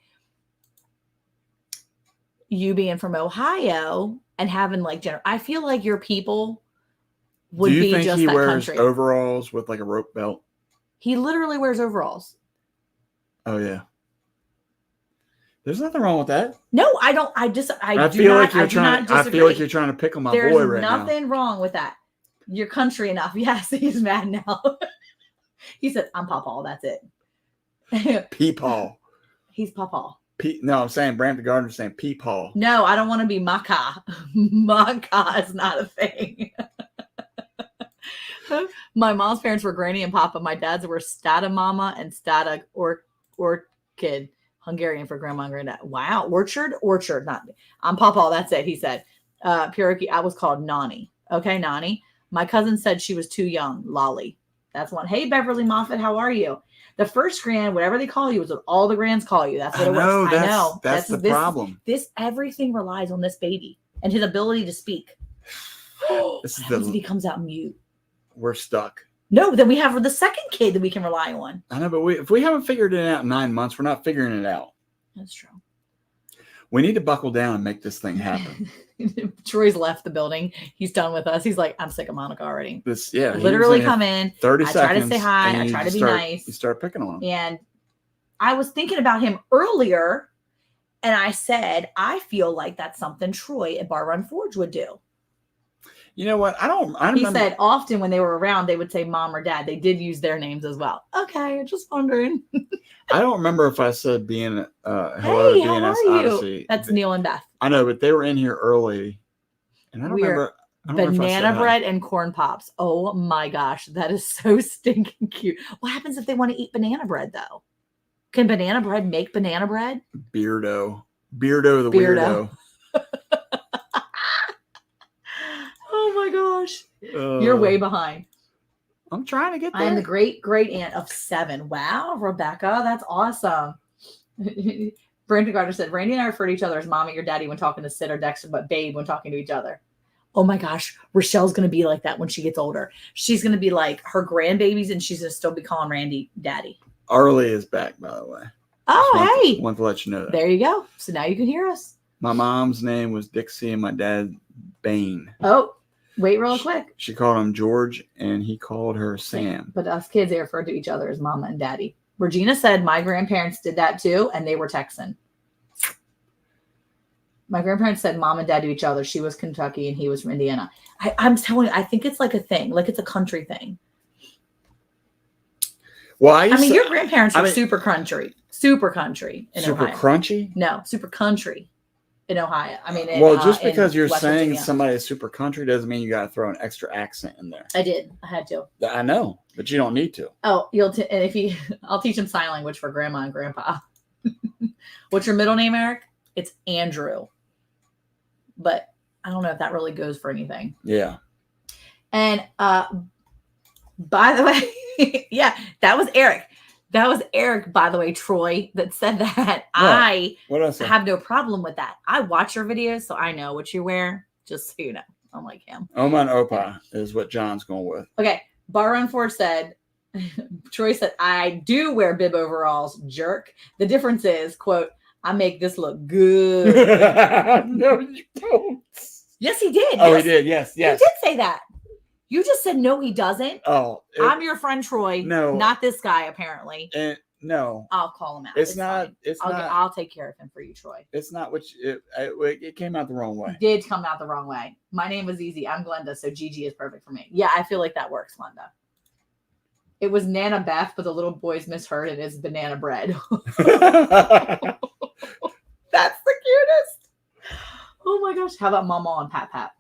you being from Ohio and having like I feel like your people would Do you be think just he that wears country. overalls with like a rope belt? He literally wears overalls. Oh yeah. There's nothing wrong with that. No, I don't. I feel like you're trying. I feel like disagree. you're trying to pick on my There's boy right now. nothing wrong with that. You're country enough. Yes, he's mad now. He said, "I'm Pawpaw. That's it." Peepaw. He's Pawpaw. No, I'm saying Brampton Gardner's saying Peepaw. No, I don't want to be Maka. Maka is not a thing. My mom's parents were Granny and Papa. My dad's were Stata Mama and Stata Orchid. Hungarian for grandma and granddad. Wow. Orchard. Not. I'm Pawpaw. That's it. He said. Puriki. I was called Nani. Okay, Nani. My cousin said she was too young. Lolly. That's one. Hey, Beverly Moffat. How are you? The first grand, whatever they call you, is what all the grands call you. That's what it was. I know. That's the problem. Everything relies on this baby and his ability to speak. This is if he comes out mute. We're stuck. No, then we have the second kid that we can rely on. I know, but if we haven't figured it out in 9 months, we're not figuring it out. That's true. We need to buckle down and make this thing happen. Troy's left the building. He's done with us. He's like, I'm sick of Monica already. Literally come in. 30 I seconds. try to say hi. I try to be nice. You start picking on him. And I was thinking about him earlier, and I said, I feel like that's something Troy at Bar Run Forge would do. You know what? He said often when they were around, they would say mom or dad. They did use their names as well. Okay, just wondering. I don't remember if I said hello hey, to how BNS are you? Odyssey. That's Neil and Beth. I know, but they were in here early. And I don't remember. Banana bread and corn pops. Oh my gosh, that is so stinking cute. What happens if they want to eat banana bread though? Can banana bread make banana bread? Beardo the weirdo. Oh my gosh. You're way behind. I'm trying to get there. I am the great aunt of 7. Wow, Rebecca, that's awesome. Brandon Gardner said, Randy and I refer to each other as mommy or daddy when talking to Sid or Dexter, but babe when talking to each other. Oh my gosh, Rochelle's going to be like that when she gets older. She's going to be like her grandbabies and she's going to still be calling Randy daddy. Arlie is back, by the way. Oh, hey. Want to let you know that. There you go. So now you can hear us. My mom's name was Dixie and my dad Bane. Oh, wait real quick. She called him George and he called her Sam. But us kids, they refer to each other as mama and daddy. Regina said my grandparents did that too, and they were Texan. My grandparents said mom and dad to each other. She was Kentucky and he was from Indiana. I'm telling you, I think it's like a thing, like it's a country thing. Well, your grandparents were super country in super Ohio. Crunchy? No, super country in Ohio. Just because you're saying Virginia. Somebody is super country doesn't mean you got to throw an extra accent in there. I did. I had to. I know, but you don't need to. Oh, I'll teach them sign language for grandma and grandpa. What's your middle name, Eric? It's Andrew. But I don't know if that really goes for anything. Yeah. And by the way, yeah, that was Eric. That was Eric, by the way, Troy, that said that. What else? Have no problem with that. I watch your videos, so I know what you wear, just so you know. I'm like him. Oma and Opa is what John's going with. Okay. Bar Run Forge said, Troy said, I do wear bib overalls, jerk. The difference is, quote, I make this look good. No, you don't. Yes, he did. Oh, he did. Yes. He did say that. You just said, no, he doesn't. Oh. I'm your friend, Troy. No. Not this guy, apparently. No. I'll call him out. It's not. I'll take care of him for you, Troy. It's not what it came out the wrong way. It did come out the wrong way. My name was easy. I'm Glenda, so Gigi is perfect for me. Yeah, I feel like that works, Glenda. It was Nana Beth, but the little boys misheard it as banana bread. That's the cutest. Oh my gosh. How about Mama and Pat Pat?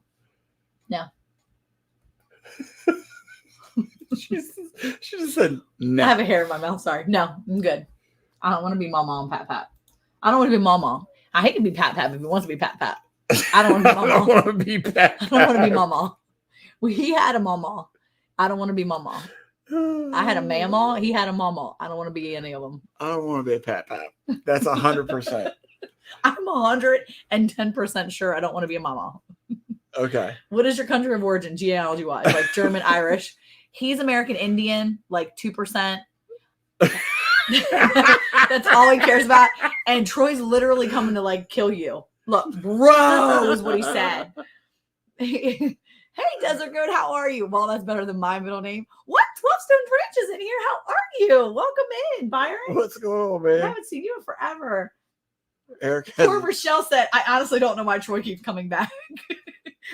No. She just said no. I have a hair in my mouth. Sorry. No, I'm good. I don't want to be Mama and Pat Pat. I don't want to be Mama. I hate to be Pat Pat if he wants to be Pat Pat. I don't want to be Mama. I don't want to be Pat Pat. I don't want to be Mama. Well, he had a Mama. I don't want to be Mama. I had a Mama. He had a Mama. I don't want to be any of them. I don't want to be a Pat Pat. That's 100%. I'm 110% sure I don't want to be a Mama. Okay. What is your country of origin, genealogy-wise? Like German, Irish. He's American Indian, like 2%. That's all he cares about. And Troy's literally coming to like kill you. Look, bro, is what he said. Hey, Desert Goat, how are you? Well, that's better than my middle name. What? 12 Stone Branch is in here. How are you? Welcome in, Byron. What's going on, I man? haven't seen you in forever. Eric Poor Rochelle said, I honestly don't know why Troy keeps coming back.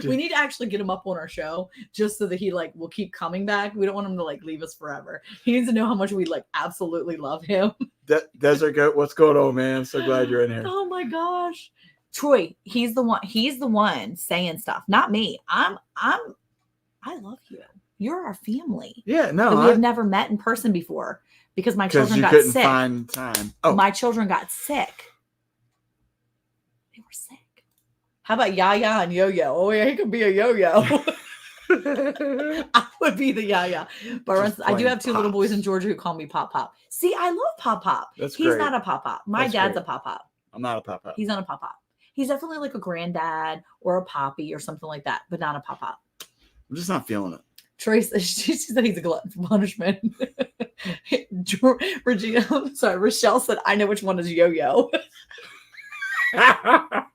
We need to actually get him up on our show just so that he like will keep coming back. We don't want him to like leave us forever. He needs to know how much we like absolutely love him. Desert Goat, what's going on, man? I'm so glad you're in here. Oh my gosh. Troy, he's the one saying stuff, not me. I love you. You're our family. Yeah, no, But we have never met in person before because my because children you got couldn't sick. find time. Oh, My children got sick. They were sick. How about Yaya and Yo-Yo? Oh yeah, he could be a Yo-Yo. I would be the Yaya. But Just I do plain have two little boys in Pops. Georgia who call me Pop Pop. See, I love Pop Pop. That's He's great. not a Pop Pop. My That's dad's great. a Pop Pop. I'm not a pop-up. He's not a Pop Pop. He's definitely like a granddad or a poppy or something like that, but not a Pop Pop. I'm just not feeling it. Trace, she said he's a glutton for punishment. Regina, I'm sorry, Rochelle said, I know which one is Yo-Yo. Oh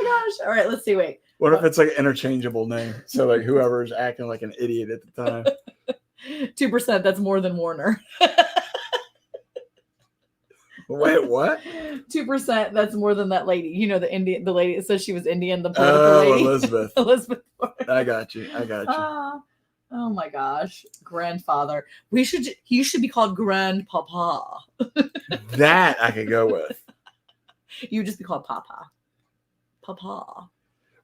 my gosh. All right, let's see. Wait. What if it's like an interchangeable name? So like whoever's acting like an idiot at the time. 2%, that's more than Warner. Wait, what? 2%, that's more than that lady. You know, the lady that says she was Indian, the political lady. Elizabeth. Elizabeth. I got you. Oh my gosh. Grandfather. You should be called Grandpapa. That I could go with. You would just be called Papa. Papa.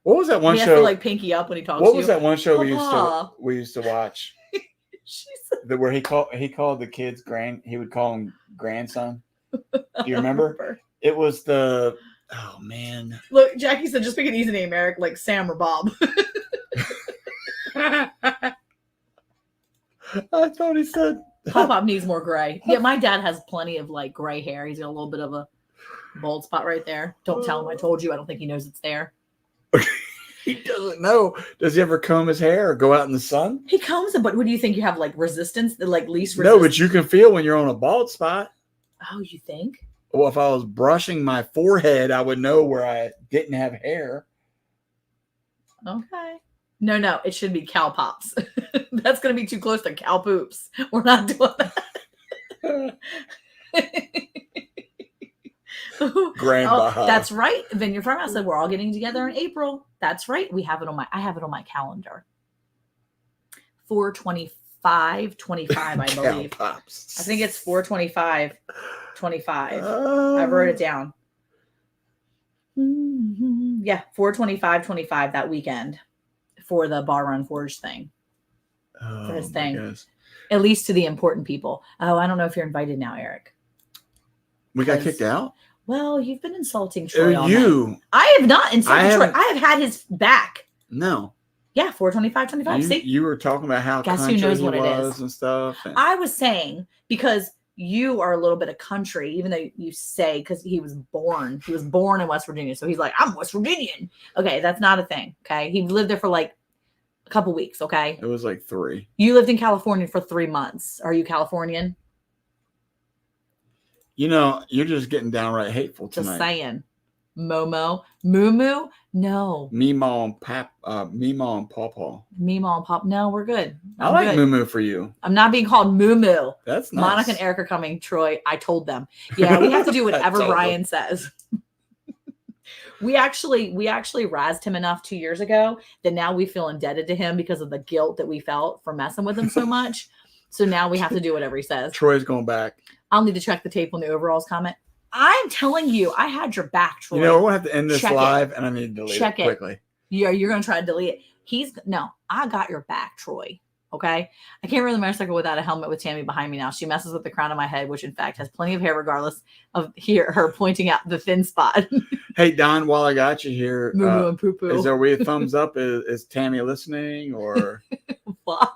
What was that one He has show? to like pinky up when he talks What to was you. that one show Papa. we used to watch? She said, Where he called the kids he would call him grandson. Do you I don't remember? It was oh man. Look, Jackie said, just pick an easy name, Eric, like Sam or Bob. I thought he said Pop needs more gray. Yeah, my dad has plenty of like gray hair. He's got a little bit of a bald spot right there. Don't tell him I told you. I don't think he knows it's there. he doesn't know. Does he ever comb his hair or go out in the sun? He comes in, but what do you think? You have like resistance, the like least No, resistance? but you can feel when you're on a bald spot. Oh, you think? Well, if I was brushing my forehead, I would know where I didn't have hair. Okay. No, it should be cow pops. That's going to be too close to cow poops. We're not doing that. Grandma. Oh, that's right. Vineyard Farmhouse said we're all getting together in April. That's right. I have it on my calendar. 4/25/25, I believe. Pops. I think it's 4/25/25. I wrote it down. Yeah, 4/25/25 that weekend for the Bar Run Forge thing. For his thing. Goodness. At least to the important people. Oh, I don't know if you're invited now, Eric. We got kicked out? Well, you've been insulting Troy all night. You. I have not insulted Troy. haven't- I have had his back. No. Yeah, 4/25/25. See? You were talking about how Guess who country knows he what it was is. and stuff. And I was saying because you are a little bit of country, even though you say because he was born in West Virginia. So he's like, I'm West Virginian. Okay, that's not a thing. Okay. He lived there for like a couple weeks. Okay. it was like 3. You lived in California for 3 months. Are you Californian? You know, you're just getting downright hateful Just tonight. saying. Momo. Moo? No. Meemaw and Meemaw and Pawpaw. Meemaw and Pop. No, we're good. I I'm like good. Moo Moo for you. I'm not being called Moo. That's nice. Monica and Eric are coming. Troy, I told them. Yeah, we have to do whatever told them. Brian says. We actually razzed him enough 2 years ago that now we feel indebted to him because of the guilt that we felt for messing with him so much. So now we have to do whatever he says. Troy's going back. I'll need to check the tape on the overalls comment. I'm telling you, I had your back, Troy. You know, we're going to have to end this Check it. live, and I need to delete Check it it. quickly. Yeah, you're gonna try to delete it. No, I got your back, Troy. Okay. I can't ride the motorcycle without a helmet with Tammy behind me now. She messes with the crown of my head, which in fact has plenty of hair, regardless of her pointing out the thin spot. Hey, Don, while I got you here, Moo moo and poo poo. is there a thumbs up? Is Tammy listening? Or Why?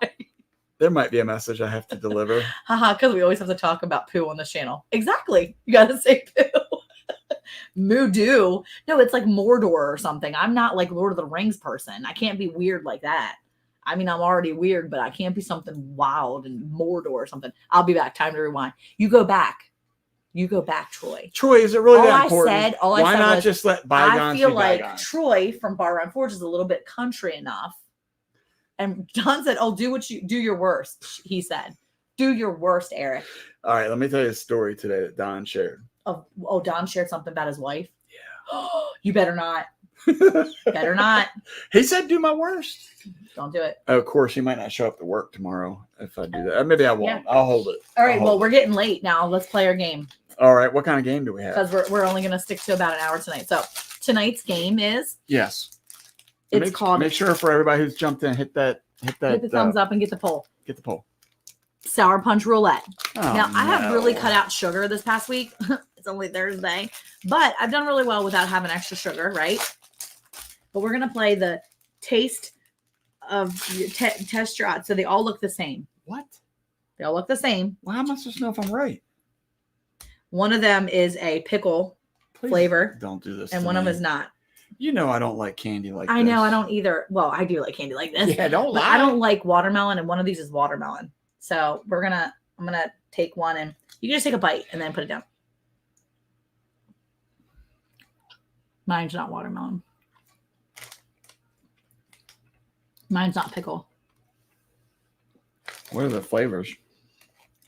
there might be a message I have to deliver. Haha, because we always have to talk about poo on this channel. Exactly. You gotta say poo. Moo do. No, it's like Mordor or something. I'm not like Lord of the Rings person. I can't be weird like that. I mean, I'm already weird, but I can't be something wild and Mordor or something. I'll be back. Time to rewind. You go back. You go back, Troy. Troy, is it really All that I important? said, all I Why said not was, just let I bygones feel be like bygones? Troy from Bar Run Forge is a little bit country enough. And Don said, "Oh, do your worst." He said, "Do your worst, Eric." All right, let me tell you a story today that Don shared. Oh, Don shared something about his wife. Yeah. You better not. He Better not. said, "Do my worst." Don't do it. Of course, he might not show up to work tomorrow if I do that. Maybe I won't. Yeah. I'll hold it. All right. I'll Well, hold we're it. getting late now. Let's play our game All right. What kind of game do we have? because we're only going to stick to about an hour tonight. So tonight's game is Yes. it's called Make sure for everybody who's jumped in, hit that. hit the thumbs up and get the poll. Get the poll. Sour Punch Roulette. Oh, Now, I have really no. cut out sugar this past week. It's only Thursday, but I've done really well without having extra sugar, right? But we're going to play the taste of test your odds. So they all look the same. What? They all look the same. Well, how am I supposed to know if I'm right? One of them is a pickle Please flavor, don't do this. and to one of me. them is not. You know I don't like candy like I this. know I don't either. Well, I do like candy like this. Yeah, don't But lie. I don't like watermelon, and one of these is watermelon. So I'm gonna take one, and you can just take a bite and then put it down. Mine's not watermelon. Mine's not pickle. What are the flavors? This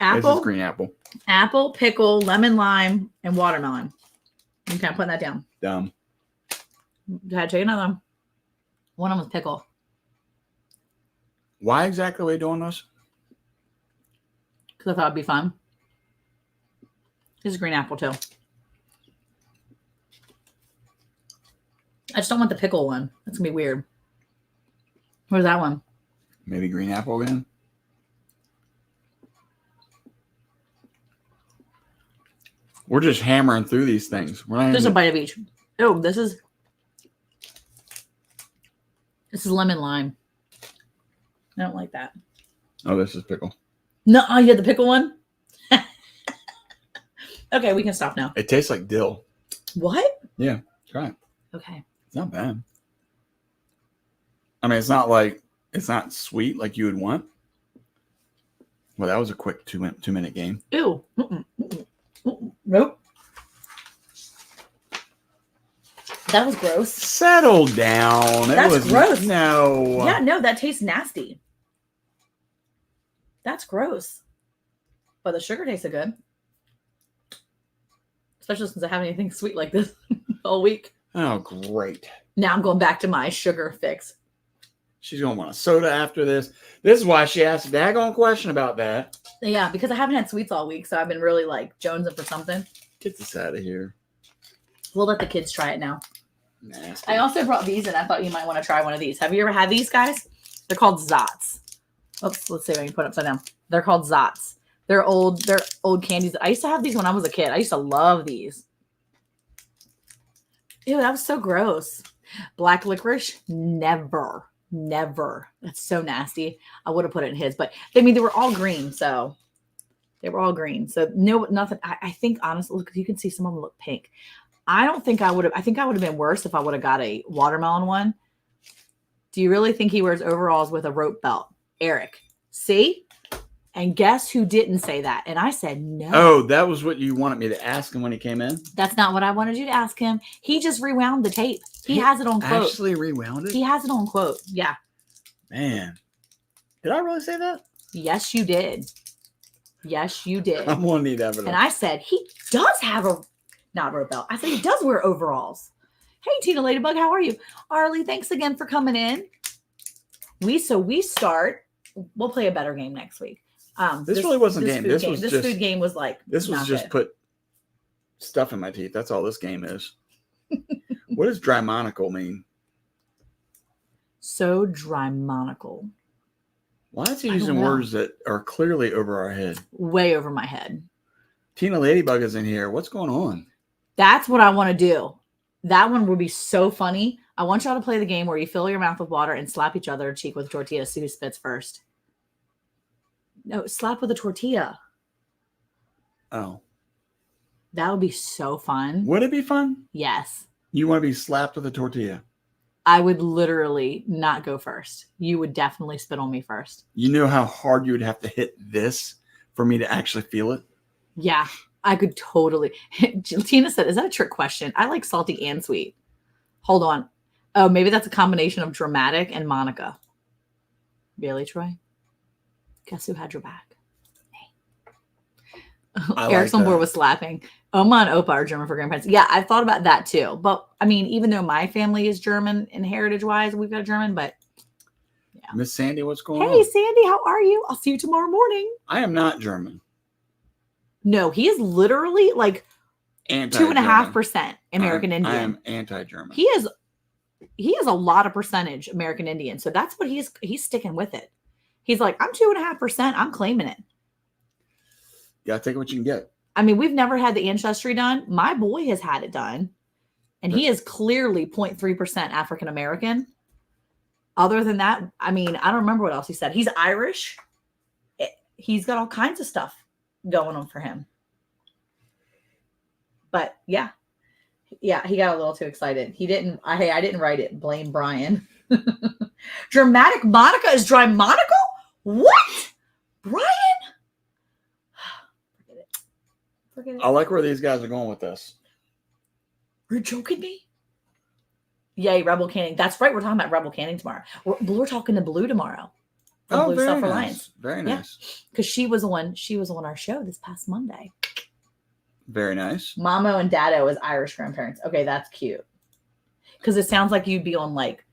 Apple, is green apple. apple, pickle, lemon, lime, and watermelon. Okay, I'm putting that down. Dumb. Go ahead, take another one. One of them was pickle. Why exactly are we doing this? Because I thought it'd be fun. This is green apple too. I just don't want the pickle one. That's gonna be weird. Where's that one? Maybe green apple again. We're just hammering through these things. We're not Just a even, bite of each. Oh, this is lemon lime. I don't like that. oh, this is pickle. No, you had the pickle one? Okay, we can stop now. It tastes like dill. What? Try it. Okay. It's not bad. I mean, it's not sweet like you would want. Well, that was a quick 2-minute game. Ew. Mm-mm. Mm-mm. Mm-mm. Nope. That was gross. Settle down. That's gross. No. Yeah, no, that tastes nasty. That's gross. But the sugar tasted good. Especially since I haven't anything sweet like this all week. Oh, great. Now I'm going back to my sugar fix. She's going to want a soda after this. This is why she asked a daggone question about that. Yeah, because I haven't had sweets all week, so I've been really like jonesing for something. Get this out of here. We'll let the kids try it now. Nasty. I also brought these, and I thought you might want to try one of these. Have you ever had these, guys? They're called Zots. Oops, let's see if I can put it upside down. They're called Zots. They're old candies. I used to have these when I was a kid. I used to love these. Ew, that was so gross. Black licorice, never. That's so nasty. I would have put it in his, but I mean, they were all green, so they were all green. So no, nothing. I think honestly, look, you can see some of them look pink. I think I would have been worse if I would have got a watermelon one. Do you really think he wears overalls with a rope belt? Eric, see? And guess who didn't say that? And I said no. Oh, that was what you wanted me to ask him when he came in? That's not what I wanted you to ask him. He just rewound the tape. He has it on quote. Actually rewound it? He has it on quote. Yeah. Man. Did I really say that? Yes, you did. Yes, you did. I'm going to need evidence. And I said, he does have not rope belt. I said, he does wear overalls. Hey, Tina Ladybug, how are you? Arlie, thanks again for coming in. We start. We'll play a better game next week. This really wasn't a game. This food game was like This was not just good. put stuff in my teeth. That's all this game is. What does dry monocle mean? So dry-monical. Why is he I don't using know. words that are clearly over our head? Way over my head. Tina Ladybug is in here. What's going on? That's what I want to do. That one would be so funny. I want y'all to play the game where you fill your mouth with water and slap each other cheek with a tortilla. See who spits first. No, slap with a tortilla. Oh. That would be so fun. Would it be fun? Yes. You want to be slapped with a tortilla? I would literally not go first. You would definitely spit on me first. You know how hard you would have to hit this for me to actually feel it? Yeah. I could totally. Tina said, "Is that a trick question? I like salty and sweet." Hold on. Oh, maybe that's a combination of dramatic and Monica. Really, Troy? Guess who had your back? Eric's on board with slapping. Oma and Opa are German for grandparents. Yeah, I've thought about that too. But I mean, even though my family is German and heritage-wise, we've got German, but yeah. Miss Sandy, what's going on? Hey, Sandy, how are you? I'll see you tomorrow morning. I am not German. No, he is literally like 2.5% American Indian. I am anti-German. He is a lot of percentage American Indian. So that's what he's sticking with it. He's like, I'm 2.5%. I'm claiming it. You gotta take what you can get. I mean, we've never had the ancestry done. My boy has had it done. And he is clearly 0.3% African American. Other than that, I mean, I don't remember what else he said. He's Irish. He's got all kinds of stuff going on for him. But yeah, he got a little too excited. I didn't write it. Blame Brian. Dramatic Monica is dry Monica? What? Brian? Forget it. I like where these guys are going with this. You're joking me? Yay, Rebel Canning. That's right. We're talking about Rebel Canning tomorrow. We're talking to Blue tomorrow. Blue very Self nice. Reliance. Very nice. Because she was on our show this past Monday. Very nice. Mamo and Dado as Irish grandparents. Okay, that's cute. Because it sounds like you'd be on like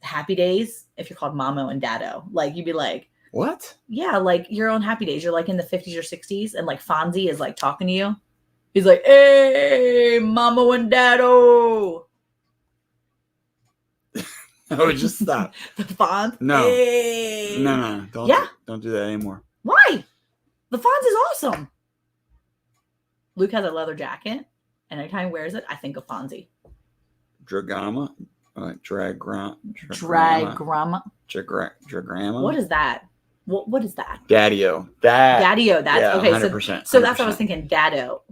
Happy Days if you're called Mamo and Dado. Like you'd be like, what? Yeah, like you're on Happy Days. You're like in the 50s or 60s, and like Fonzie is like talking to you. He's like, "Hey, Mamo and Dado." Oh, just stop. The Fonz. No. Hey. No. Don't do that anymore. Why? The Fonz is awesome. Luke has a leather jacket, and every time he wears it, I think of Fonzie. Dragama. Dragrama. What is that? What is that? Daddy-o. Daddy-o. That's yeah, okay. 100%, So that's what I was thinking. Dado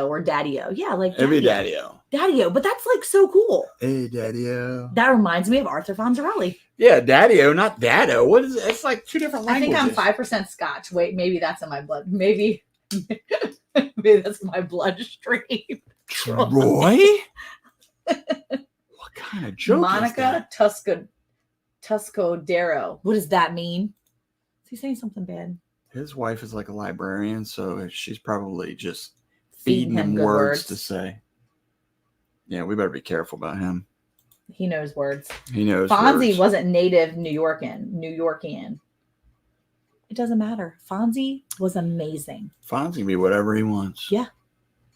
or Daddy-o. Yeah, like it'd be Daddy-o. Daddy-o, but that's like so cool. Hey, Daddy-o. That reminds me of Arthur Fonzarelli. Yeah, Daddy-o, not Dado. What is it? It's like two different languages. I think I'm 5% Scotch. Wait, maybe that's in my blood. Maybe that's my bloodstream. Troy? What kind of joke Monica Tuscodero. What does that mean? Is he saying something bad? His wife is like a librarian, so she's probably just feeding him good words to say. Yeah, we better be careful about him. He knows words. He knows Fonzie words. wasn't native New Yorkian. It doesn't matter. Fonzie was amazing. Fonzie can be whatever he wants. Yeah.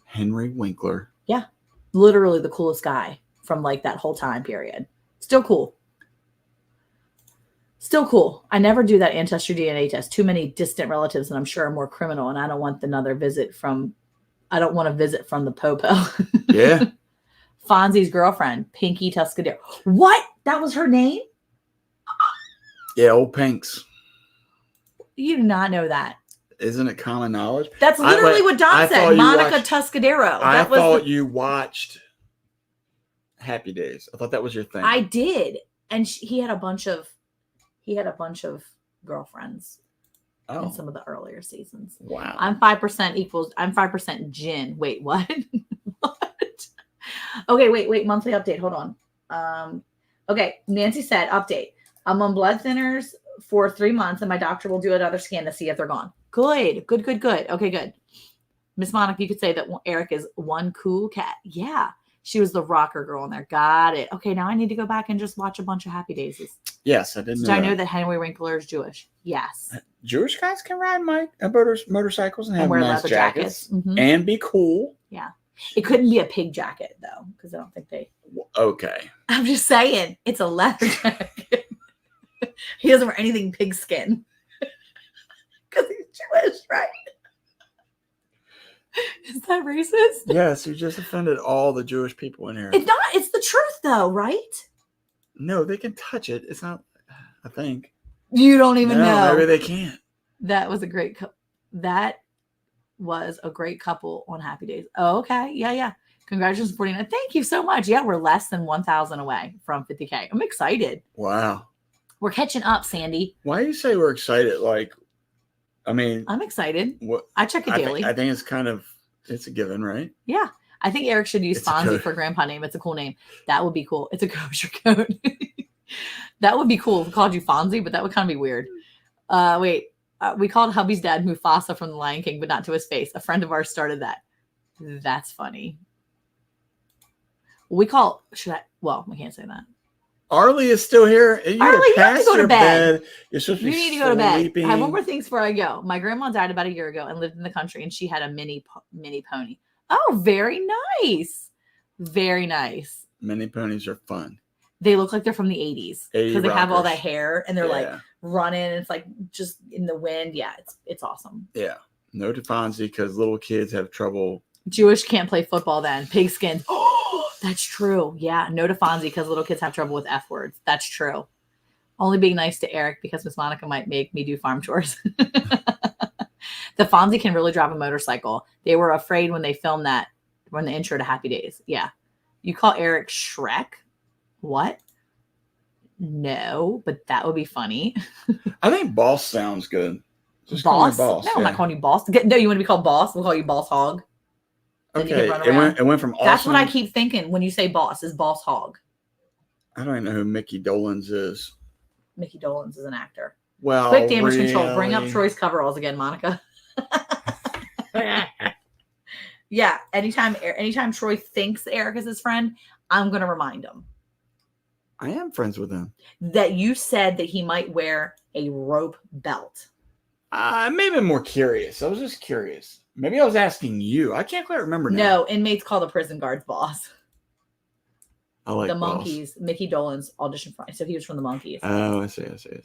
Henry Winkler. Yeah. Literally the coolest guy from like that whole time period. Still cool. Still cool. I never do that ancestry DNA test. Too many distant relatives, and I'm sure are more criminal. And I don't want another visit from. I don't want to visit from the Popo. Yeah. Fonzie's girlfriend, Pinky Tuscadero. What? That was her name? Yeah, old Pinks. You do not know that. Isn't it common knowledge? That's literally what Don said. Monica Tuscadero. I thought you watched Happy Days. I thought that was your thing. I did, and he had a bunch of girlfriends in some of the earlier seasons. Wow. I'm 5% gin. Wait, what? What? Okay, wait. Monthly update. Hold on. Okay. Nancy said update. I'm on blood thinners for 3 months, and my doctor will do another scan to see if they're gone. Good. Okay, good. Miss Monica, you could say that Eric is one cool cat. Yeah. She was the rocker girl in there. Got it. Okay, now I need to go back and just watch a bunch of Happy Days. Yes, I didn't know. So I know that Henry Winkler is Jewish. Yes. Jewish guys can ride motorcycles and have wear nice leather jackets Mhm. and be cool. Yeah. It couldn't be a pig jacket, though, because I don't think they... Okay. I'm just saying, it's a leather jacket. He doesn't wear anything pigskin. Because he's Jewish, right? Is that racist? Yes, you just offended all the Jewish people in here. It's not. It's the truth, though, right? No, they can touch it. It's not, I think. You don't even know. Maybe they can't. That was a great couple on Happy Days. Oh, okay. Yeah. Congratulations, 49. Thank you so much. Yeah, we're less than 1,000 away from 50K. I'm excited. Wow. We're catching up, Sandy. Why do you say we're excited? Like, I mean, I'm excited. what I check it daily. I think it's a given, right? Yeah. I think Eric should use It's a Fonzie code. for grandpa name. It's a cool name. That would be cool. It's a kosher code. That would be cool if we called you Fonzie, but that would kind of be weird. Wait. We called hubby's dad Mufasa from The Lion King, but not to his face. A friend of ours started that. That's funny. We can't say that. Arlie is still here. Arlie, you have to go to bed. You're supposed to You be need to go to bed. sleeping. I have one more thing before I go. My grandma died about a year ago and lived in the country, and she had a mini pony. Oh, very nice. Very nice. Mini ponies are fun. They look like they're from the 80s because they have all that hair and they're like running. And it's like just in the wind. Yeah, it's awesome. Yeah. No to Fonzie because little kids have trouble. Jewish can't play football then. Pigskin. Oh, that's true. Yeah. No to Fonzie because little kids have trouble with F words. That's true. Only being nice to Eric because Miss Monica might make me do farm chores. The Fonzie can really drive a motorcycle. They were afraid when they filmed that, when the intro to Happy Days. Yeah. You call Eric Shrek? What? No, but that would be funny. I think boss sounds good. Just Boss? call me boss. No, I'm not calling you boss. No, you want to be called boss? We'll call you Boss Hog. Then you can Okay. run It around. went from awesome. That's what I keep thinking when you say boss, is Boss Hog. I don't even know who Mickey Dolenz is. Mickey Dolenz is an actor. Well, Quick damage control. Bring up really? Troy's coveralls again, Monica. Yeah. Anytime Troy thinks Eric is his friend, I'm going to remind him I am friends with him. that you said that he might wear a rope belt. I may have been more curious. I was just curious. Maybe I was asking you. I can't quite remember now. No, inmates call the prison guards boss. I like The boss. Monkees, Mickey Dolenz auditioned for. So he was from the Monkees. Oh, I see. Okay.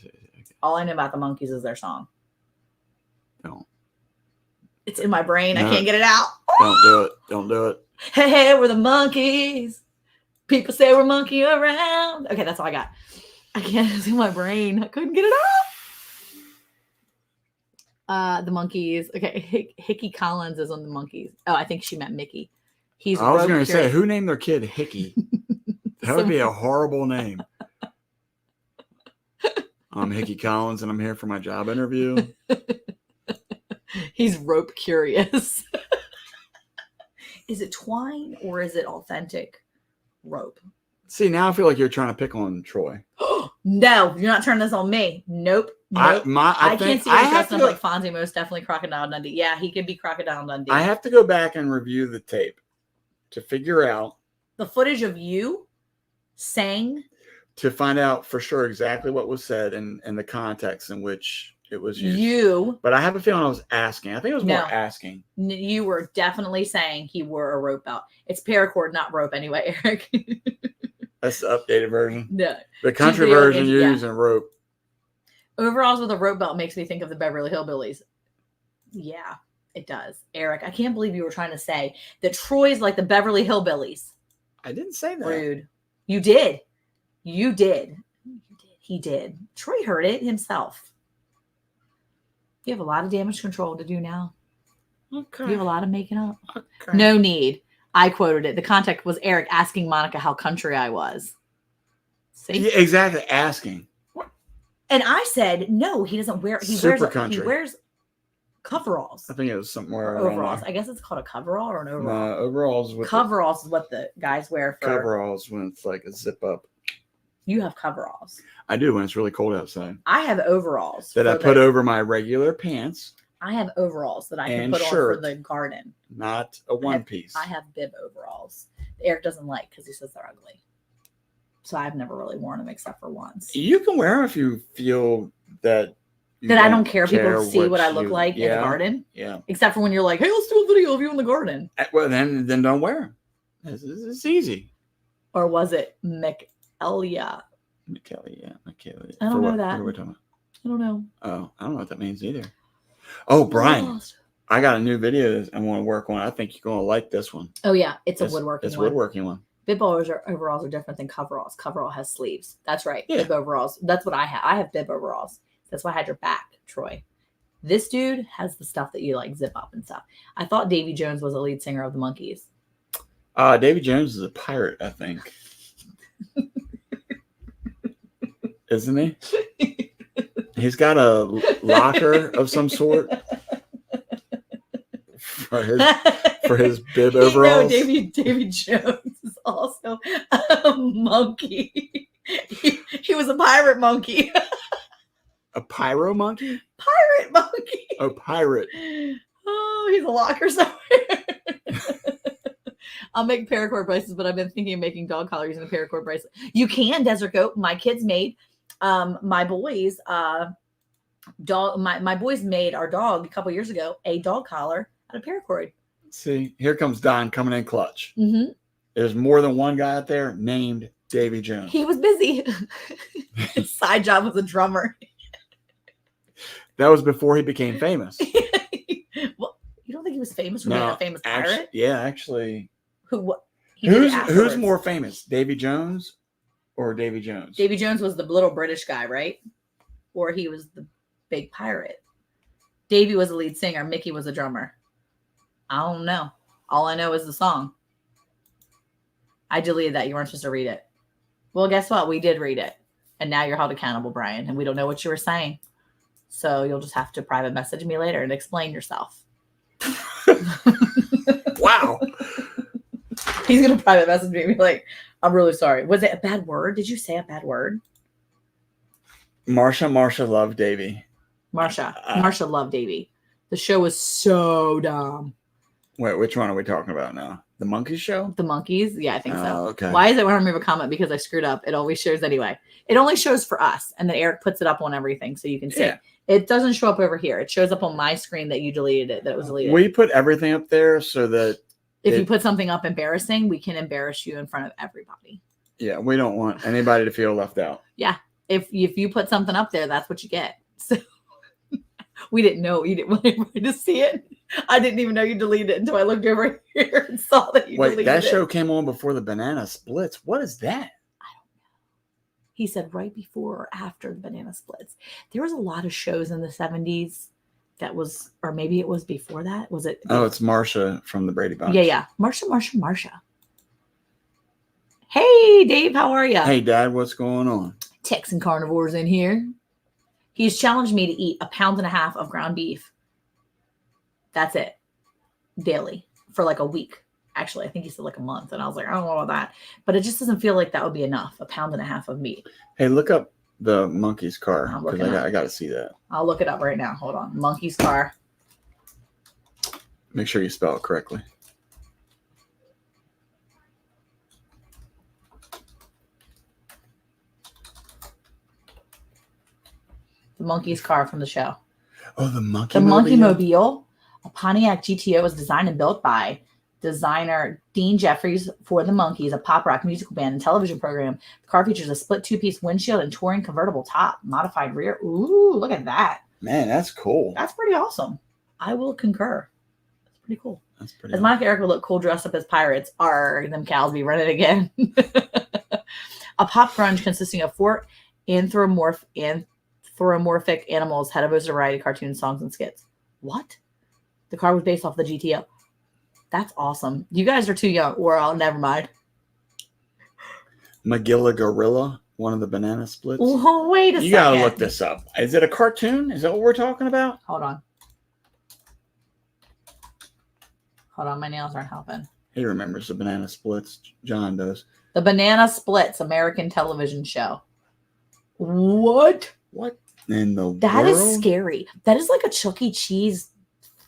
All I know about the Monkees is their song. Don't It's in my brain. I No. can't get it out. do it. Don't do it. Hey, hey, we're the Monkees. People say we're monkey around. Okay, that's all I got. I can't. It's in my brain. I couldn't get it out. The Monkees. Okay, Hickey Collins is on the Monkees. Oh, I think she meant Mickey. He's. I was going to say, curious. who named their kid Hickey? That would be a horrible name. I'm Hickey Collins, and I'm here for my job interview. He's rope curious. Is it twine or is it authentic rope? See, now I feel like you're trying to pick on Troy. No, you're not turning this on me. Nope. I I can't think see I him have dressing to up like Fonzie. Most definitely Crocodile Dundee. Yeah, he could be Crocodile Dundee. I have to go back and review the tape to figure out, the footage of you saying to find out for sure exactly what was said and the context in which it was used. you. But I have a feeling I was asking. I think it was more No. asking. You were definitely saying he wore a rope belt. It's paracord, not rope, anyway, Eric. That's the updated version. No. The country Tuesday, version yeah. using rope. Overalls with a rope belt makes me think of the Beverly Hillbillies. Yeah, it does. Eric, I can't believe you were trying to say that Troy's like the Beverly Hillbillies. I didn't say that. Rude. You did. You did. He did. Troy heard it himself. You have a lot of damage control to do now. Okay. You have a lot of making up. Okay. No need. I quoted it. The context was Eric asking Monica how country I was. See? Yeah, exactly. Asking. And I said, no, he doesn't wear. He Super wears. country. He wears coveralls. I think it was somewhere Or around overalls. there. I guess it's called a coverall or an overall. No, overalls with Coveralls is what the guys wear for. coveralls when it's like a zip up. You have coveralls. I do when it's really cold outside. I have overalls That I for put the- over my regular pants, I have overalls that I can and put on shirt. for the garden. not a one piece. I have bib overalls. Eric doesn't like because he says they're ugly. So I've never really worn them except for once. You can wear them if you feel that. You That I don't care. People see what I look you- like in the garden. Yeah. Except for when you're like, hey, let's do a video of you in the garden. Well, then don't wear them. It's easy. Or was it McElia? McKelly, yeah, McKelly. I don't For know what- that. What are we talking about? I don't know. Oh, I don't know what that means either. Oh, Brian, Lost. I got a new video that I want to work on. I think you're going to like this one. Oh, yeah. It's a It's- woodworking It's one. woodworking one. Bib overalls are different than coveralls. Coverall has sleeves. That's right. Yeah. Bib overalls. That's what I have. I have bib overalls. That's why I had your back, Troy. This dude has the stuff that you like zip up and stuff. I thought Davy Jones was a lead singer of the Monkees. Davy Jones is a pirate, I think. Isn't he? He's got a locker of some sort for his bib You know, overalls. Davy Jones is also a monkey. He was a pirate monkey. A pyro monkey? Pirate monkey. Oh, pirate. Oh, he's a locker somewhere. I'll make paracord bracelets, but I've been thinking of making dog collar using a paracord bracelet. You can, Desert Goat. My kids made my boys dog. My boys made our dog a couple years ago a dog collar out of paracord. See, here comes Don coming in clutch. Mm-hmm. There's more than one guy out there named Davy Jones. He was busy. His side job was a drummer. That was before he became famous. Well, you don't think he was famous for being a famous pirate? Actually. Who's more famous, Davy Jones or Davy Jones? Davy Jones was the little British guy, right? Or he was the big pirate. Davy was the lead singer. Mickey was a drummer. I don't know. All I know is the song. I deleted that. You weren't supposed to read it. Well, guess what? We did read it. And now you're held accountable, Brian. And we don't know what you were saying. So you'll just have to private message me later and explain yourself. Wow. He's going to private message me and be like, I'm really sorry. Was it a bad word? Did you say a bad word? Marsha loved Davy. Marsha loved Davy. The show was so dumb. Wait, which one are we talking about now? The Monkey Show? The Monkeys? Yeah, I think so. Okay. Why is it when I remove a comment? Because I screwed up. It always shows anyway. It only shows for us. And then Eric puts it up on everything so you can see. Yeah. It doesn't show up over here. It shows up on my screen that you deleted it, that it was deleted. We put everything up there so that if you put something up embarrassing, we can embarrass you in front of everybody. Yeah, we don't want anybody to feel left out. Yeah. If you put something up there, that's what you get. So we didn't know. You didn't want everybody to see it. I didn't even know you deleted it until I looked over here and saw that you deleted it. Wait, that show came on before the Banana Splits. What is that? I don't know. He said right before or after the Banana Splits. There was a lot of shows in the 70s that was, or maybe it was before that. Was it? Oh, it's Marsha from the Brady Bunch. Yeah. Marsha. Hey, Dave, how are you? Hey, Dad, what's going on? Texan carnivores in here. He's challenged me to eat 1.5 pounds of ground beef. That's it. Daily for like a week. Actually, I think he said like a month. And I was like, I don't know about that. But it just doesn't feel like that would be enough. 1.5 pounds of meat. Hey, look up the Monkey's car. I'm Because looking I got to see that. I'll look it up right now. Hold on. Monkey's car. Make sure you spell it correctly. The Monkey's car from the show. Oh, the Monkey The Mobile? Monkey Mobile, a Pontiac GTO, was designed and built by designer Dean Jeffries for the Monkees, a pop rock musical band and television program. The car features a split two-piece windshield and touring convertible top, modified rear. Ooh, look at that. Man, that's cool. That's pretty awesome. I will concur. That's pretty cool. That's pretty As Monica Eric would look cool dressed up as pirates, are them cows be running again. A pop grunge consisting of 4 anthropomorphic animals had a variety of cartoon songs and skits. What? The car was based off the GTO. That's awesome. You guys are too young. Or never mind. Magilla Gorilla, one of the Banana Splits. Oh, wait a second. You gotta look this up. Is it a cartoon? Is that what we're talking about? Hold on. My nails aren't helping. He remembers the Banana Splits. John does. The Banana Splits American television show. What? What in the That world? is scary. That is like a Chuck E. Cheese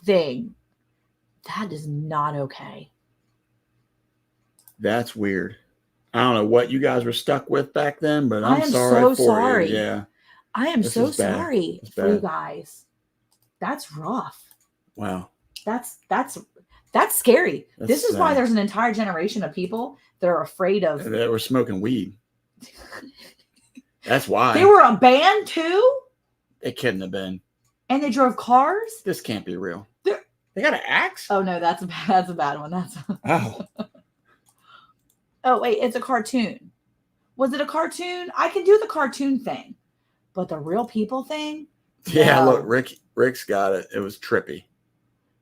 thing. That is not okay. That's weird. I don't know what you guys were stuck with back then, but I'm I am sorry so for sorry. you. Yeah. I am This so is bad. sorry It's for you bad. guys. That's rough. Wow. That's scary. That's This is why sad. there's an entire generation of people that are afraid of. They were smoking weed. That's why. They were a band too, It couldn't have been. and they drove cars. This can't be real. They're- They got an axe? Oh no, that's a bad one. Oh. Oh wait, it's a cartoon. Was it a cartoon? I can do the cartoon thing, but the real people thing. Yeah, No. look, Rick's got it. It was trippy.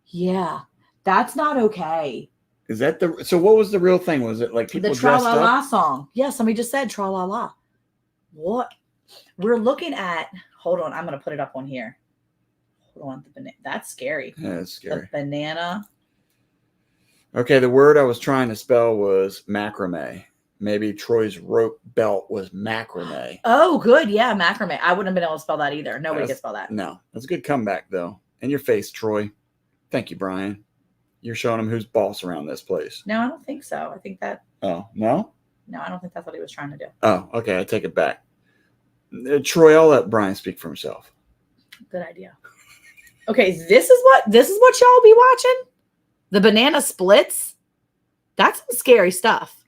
Yeah, that's not okay. Is that so what was the real thing? Was it like people The Tra dressed La up? La song. Yeah, somebody just said Tra La La. What? We're looking at. Hold on, I'm gonna put it up on here. Hold on, the banana. That's scary. Yeah, it's The scary. banana. Okay, the word I was trying to spell was macrame. Maybe Troy's rope belt was macrame. Oh, good. Yeah, macrame. I wouldn't have been able to spell that either. Nobody That's- could spell that. No, that's a good comeback, though. In your face, Troy. Thank you, Brian. You're showing him who's boss around this place. No, I don't think so. I think that. Oh, no? No, I don't think that's what he was trying to do. Oh, okay. I take it back. Troy, I'll let Brian speak for himself. Good idea. Okay, this is what y'all be watching. The banana splits. That's some scary stuff.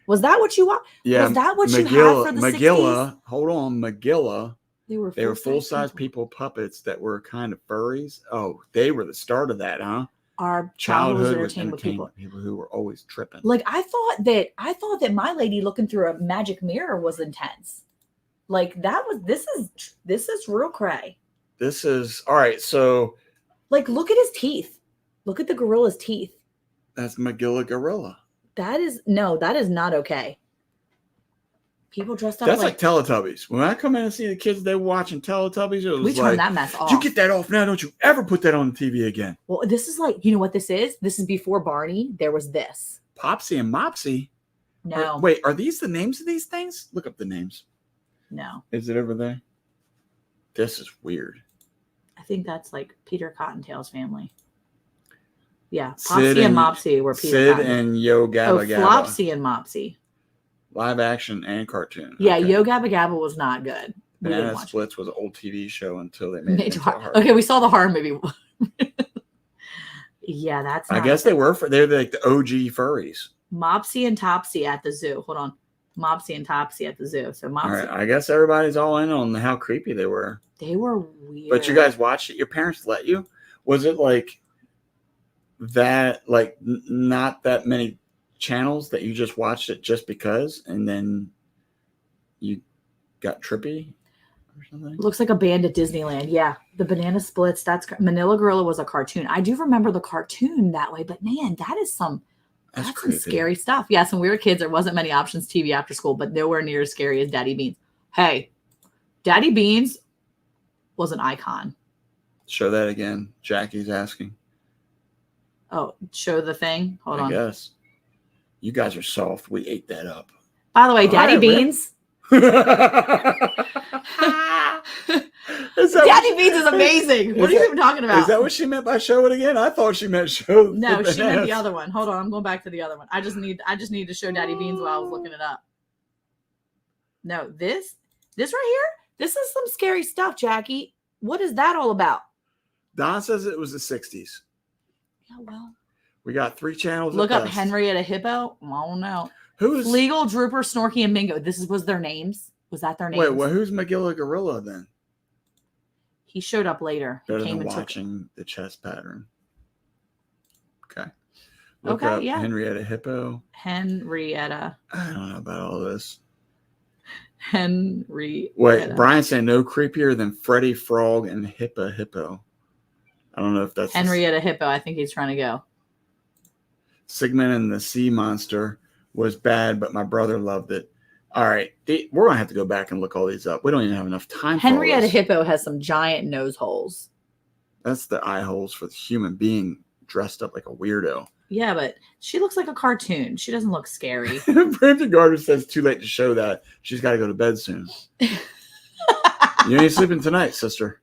Was that what you watched? Yeah, Was that what you had for the 60s? Magilla. Hold on, Magilla. They were full-size people puppets that were kind of furries. Oh, they were the start of that, huh? Our childhood was was entertained with people. People who were always tripping. Like I thought that my lady looking through a magic mirror was intense. Like that was this is real cray. This is all right. So Like look at his teeth. Look at the gorilla's teeth. that's Magilla Gorilla. That is not okay. People dressed up That's like Teletubbies. When I come in and see the kids, they were watching Teletubbies. It was we like, turned that mess off. you get that off now. Don't you ever put that on the TV again. Well, this is like, you know what this is? This is before Barney. There was this. Popsy and Mopsy. No, Wait, are these the names of these things? Look up the names. no. Is it over there? This is weird. I think that's like Peter Cottontail's family. Yeah, Sid Popsy and and- Mopsy were Peter Sid Cottontail. and Yo Gabba Gabba. Flopsy and Mopsy. Live action and cartoon. Yeah, Okay. Yo Gabba Gabba was not good. We didn't Banana watch it. Splits was an old TV show until they made it Made into a horror. horror. Okay, we saw the horror movie. Yeah, that's. I not guess okay. they're like the OG furries. Mopsy and Topsy at the zoo. Hold on, Mopsy and Topsy at the zoo. So Mopsy, All right, I guess everybody's all in on how creepy they were. they were weird. But you guys watched it. Your parents let you. Was it like that? Like not that many channels that you just watched it just because, and then you got trippy or something. Looks like a band at Disneyland. Yeah, the banana splits. That's Manila Gorilla was a cartoon. I do remember the cartoon that way, but man, that's some creepy. scary stuff. Yes, when we were kids, there wasn't many options TV after school, but nowhere near as scary as Daddy Beans. Hey, Daddy Beans was an icon. Show that again. Jackie's asking. Oh, show the thing. Hold on. I guess. You guys are soft. We ate that up. By the way, All Daddy right, Beans. Is that Daddy Beans is amazing. What are you even talking about? Is that what she meant by show it again? I thought she meant show. No, the she meant the bananas. other one. Hold on, I'm going back to the other one. I just need to show Daddy Beans while I was looking it up. No, this right here, this is some scary stuff, Jackie. What is that all about? Don says it was the 60s. Yeah, well, We got 3 channels. look at up best. Henrietta Hippo. I don't know. Who's Legal, Drooper, Snorky, and Mingo. Was their names? Was that their names? wait? Well, who's Magilla Gorilla then? He showed up later. He Better came than and took. watching the chess pattern. Okay. Look Okay, up yeah. Henrietta Hippo. Henrietta. I don't know about all this. Henrietta. Wait, Brian's saying no creepier than Freddy Frog and Hippo. I don't know if that's Henrietta Hippo. I think he's trying to go. Sigmund and the Sea Monster was bad, but my brother loved it. All right, we're gonna have to go back and look all these up. We don't even have enough time. For all Henrietta this. Hippo has some giant nose holes. That's the eye holes for the human being dressed up like a weirdo. Yeah, but she looks like a cartoon. She doesn't look scary. Brandon Gardner says too late to show that. She's got to go to bed soon. You ain't sleeping tonight, sister.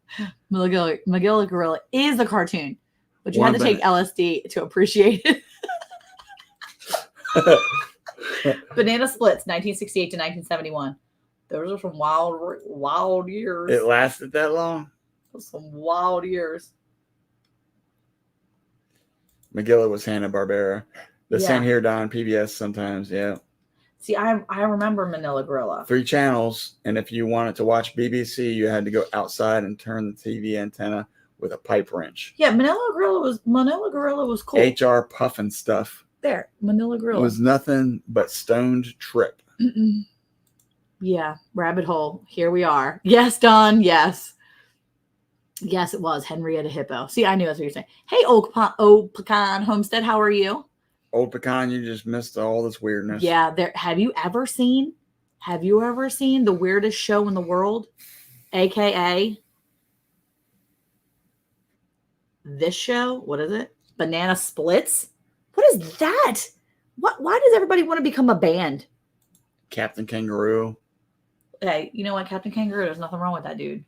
Magilla Gorilla is a cartoon, but you One had to take LSD to appreciate it. Banana Splits, 1968 to 1971. Those are some wild years. It lasted that long? Some wild years. Magilla was Hanna-Barbera. The Yeah. same here, Don. PBS sometimes, yeah. See, I remember Manila Gorilla. 3 channels, and if you wanted to watch BBC, you had to go outside and turn the TV antenna with a pipe wrench. Yeah, Manila Gorilla was cool. HR puffin stuff. There, Manila It Gorilla. was nothing but stoned trip. Mm-mm. Yeah, rabbit hole. Here we are. Yes, Don. Yes. Yes, it was Henrietta Hippo. See, I knew that's what you're saying. Hey, Old Pecan Homestead, how are you? Old Pecan, you just missed all this weirdness. Yeah, there. Have you ever seen Have you ever seen the weirdest show in the world? AKA this show? What is it? Banana Splits? What is that? Why does everybody want to become a band? Captain Kangaroo. Hey, you know what? Captain Kangaroo, there's nothing wrong with that dude.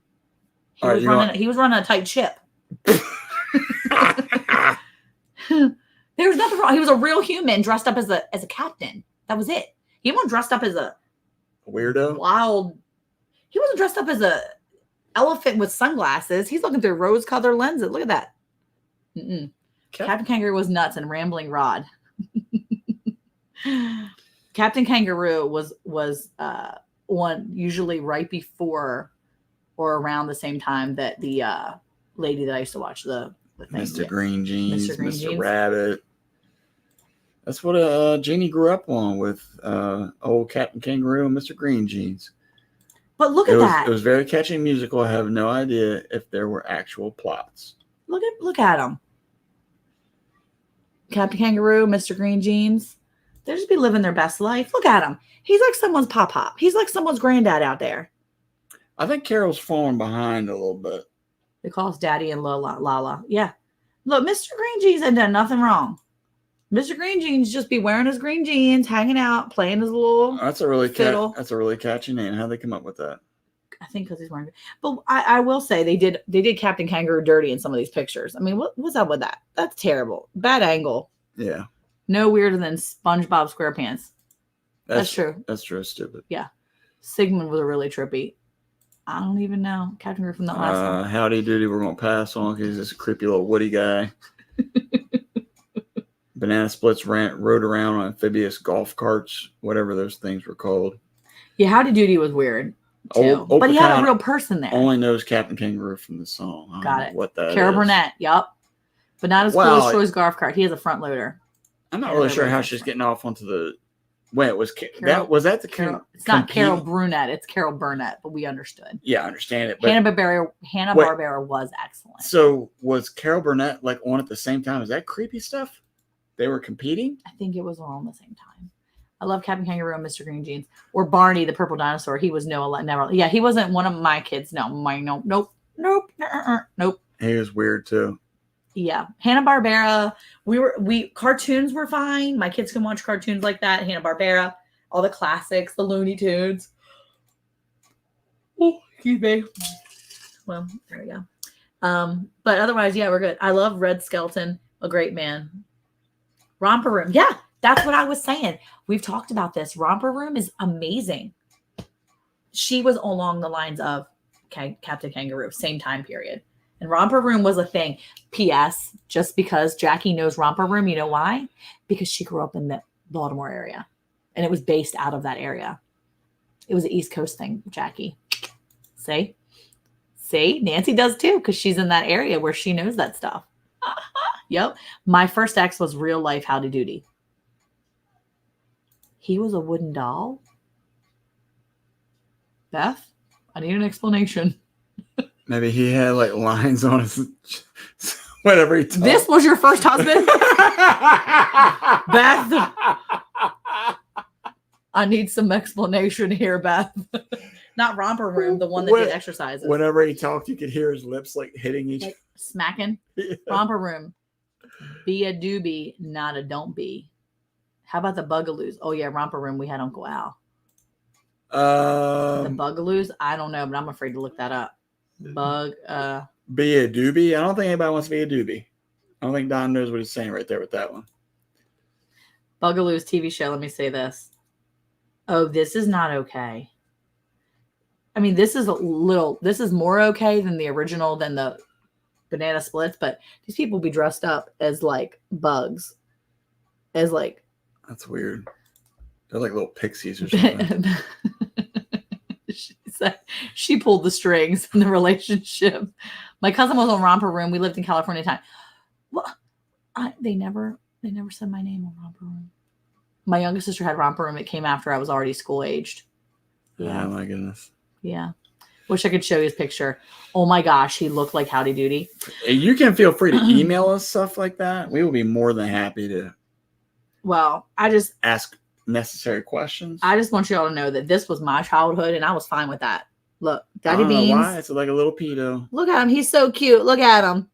He, All right, was, you know running, he was running a tight ship. There was nothing wrong. He was a real human dressed up as a captain. That was it. He wasn't dressed up as a Weirdo. wild. He wasn't dressed up as a elephant with sunglasses. He's looking through rose-colored lenses. Look at that. Mm-mm. Captain Kangaroo was nuts and Rambling Rod. Captain Kangaroo was one usually right before or around the same time that the lady that I used to watch the thing. Mr. Green Jeans, Mr. Green Mr. Jeans. Rabbit. That's what Jeannie grew up on with old Captain Kangaroo and Mr. Green Jeans. But look at that. It was very catchy musical. I have no idea if there were actual plots. Look at him. Captain Kangaroo, Mr. Green Jeans. They just be living their best life. Look at him. He's like someone's pop. He's like someone's granddad out there. I think Carol's falling behind a little bit. They call us Daddy and Lala. Yeah. Look, Mr. Green Jeans ain't done nothing wrong. Mr. Green Jeans just be wearing his green jeans, hanging out, playing his little That's a really fiddle. that's a really catchy name. How'd they come up with that? I think because he's wearing. But I will say they did Captain Kangaroo dirty in some of these pictures. I mean, what's up with that? That's terrible. Bad angle. Yeah. No weirder than SpongeBob SquarePants. That's true. That's true. Stupid. Sigmund was really trippy. I don't even know. Captain Kangaroo from the last one. Howdy Doody, we're gonna pass on because he's this creepy little woody guy. Banana Splits rode around on amphibious golf carts, whatever those things were called. Yeah, Howdy Doody was weird. Too. But he had a real person there. Only knows Captain Kangaroo from the song. I don't Got know it. What that Carol is. Burnett. Yup. But not as cool as Troy's golf cart. He has a front loader. I'm not really sure how she's getting off onto the. Wait, was Carol, that the Carol? It's not Carol Burnett. It's Carol Burnett. But we understood. Yeah, I understand it. But Hanna-Barbera was excellent. So was Carol Burnett like on at the same time? Is that creepy stuff? They were competing? I think it was around the same time. I love Captain Kangaroo and Mr. Green Jeans. Or Barney, the purple dinosaur. He was never. Yeah, he wasn't one of my kids. No, nope. He was weird too. Yeah. Hanna-Barbera. Cartoons were fine. My kids can watch cartoons like that. Hanna-Barbera. All the classics. The Looney Tunes. Oh, excuse me. Well, there we go. But otherwise, yeah, we're good. I love Red Skelton. A great man. Romper Room. Yeah, that's what I was saying. We've talked about this. Romper Room is amazing. She was along the lines of Captain Kangaroo, same time period. And Romper Room was a thing. P.S. Just because Jackie knows Romper Room, you know why? Because she grew up in the Baltimore area. And it was based out of that area. It was an East Coast thing, Jackie. See? Nancy does too, because she's in that area where she knows that stuff. Yep. My first ex was real life Howdy Doody. He was a wooden doll. Beth, I need an explanation. Maybe he had like lines on his whatever he talked. This was your first husband? Beth, I need some explanation here, Beth. Not Romper Room, the one that did exercises. Whenever he talked, you could hear his lips like hitting each like smacking. Yeah. Romper Room. Be a doobie, not a don't be. How about the Bugaloos? Oh yeah, Romper Room. We had Uncle Al. The Bugaloos? I don't know, but I'm afraid to look that up. Be a doobie? I don't think anybody wants to be a doobie. I don't think Don knows what he's saying right there with that one. Bugaloos TV show. Let me say this. Oh, this is not okay. I mean, this is more okay than the original, than the Banana Splits, but these people be dressed up as like bugs. That's weird. They're like little pixies or something. She pulled the strings in the relationship. My cousin was on Romper Room. We lived in California at the time. Well, they never said my name on Romper Room. My youngest sister had Romper Room. It came after I was already school aged. Yeah. Oh my goodness. Yeah. Wish I could show you his picture. Oh my gosh, he looked like Howdy Doody. You can feel free to email us stuff like that. We will be more than happy to. Well, I just ask necessary questions. I just want you all to know that this was my childhood and I was fine with that. Look, I Daddy don't know Beans. why. It's like a little pedo. Look at him. He's so cute. Look at him.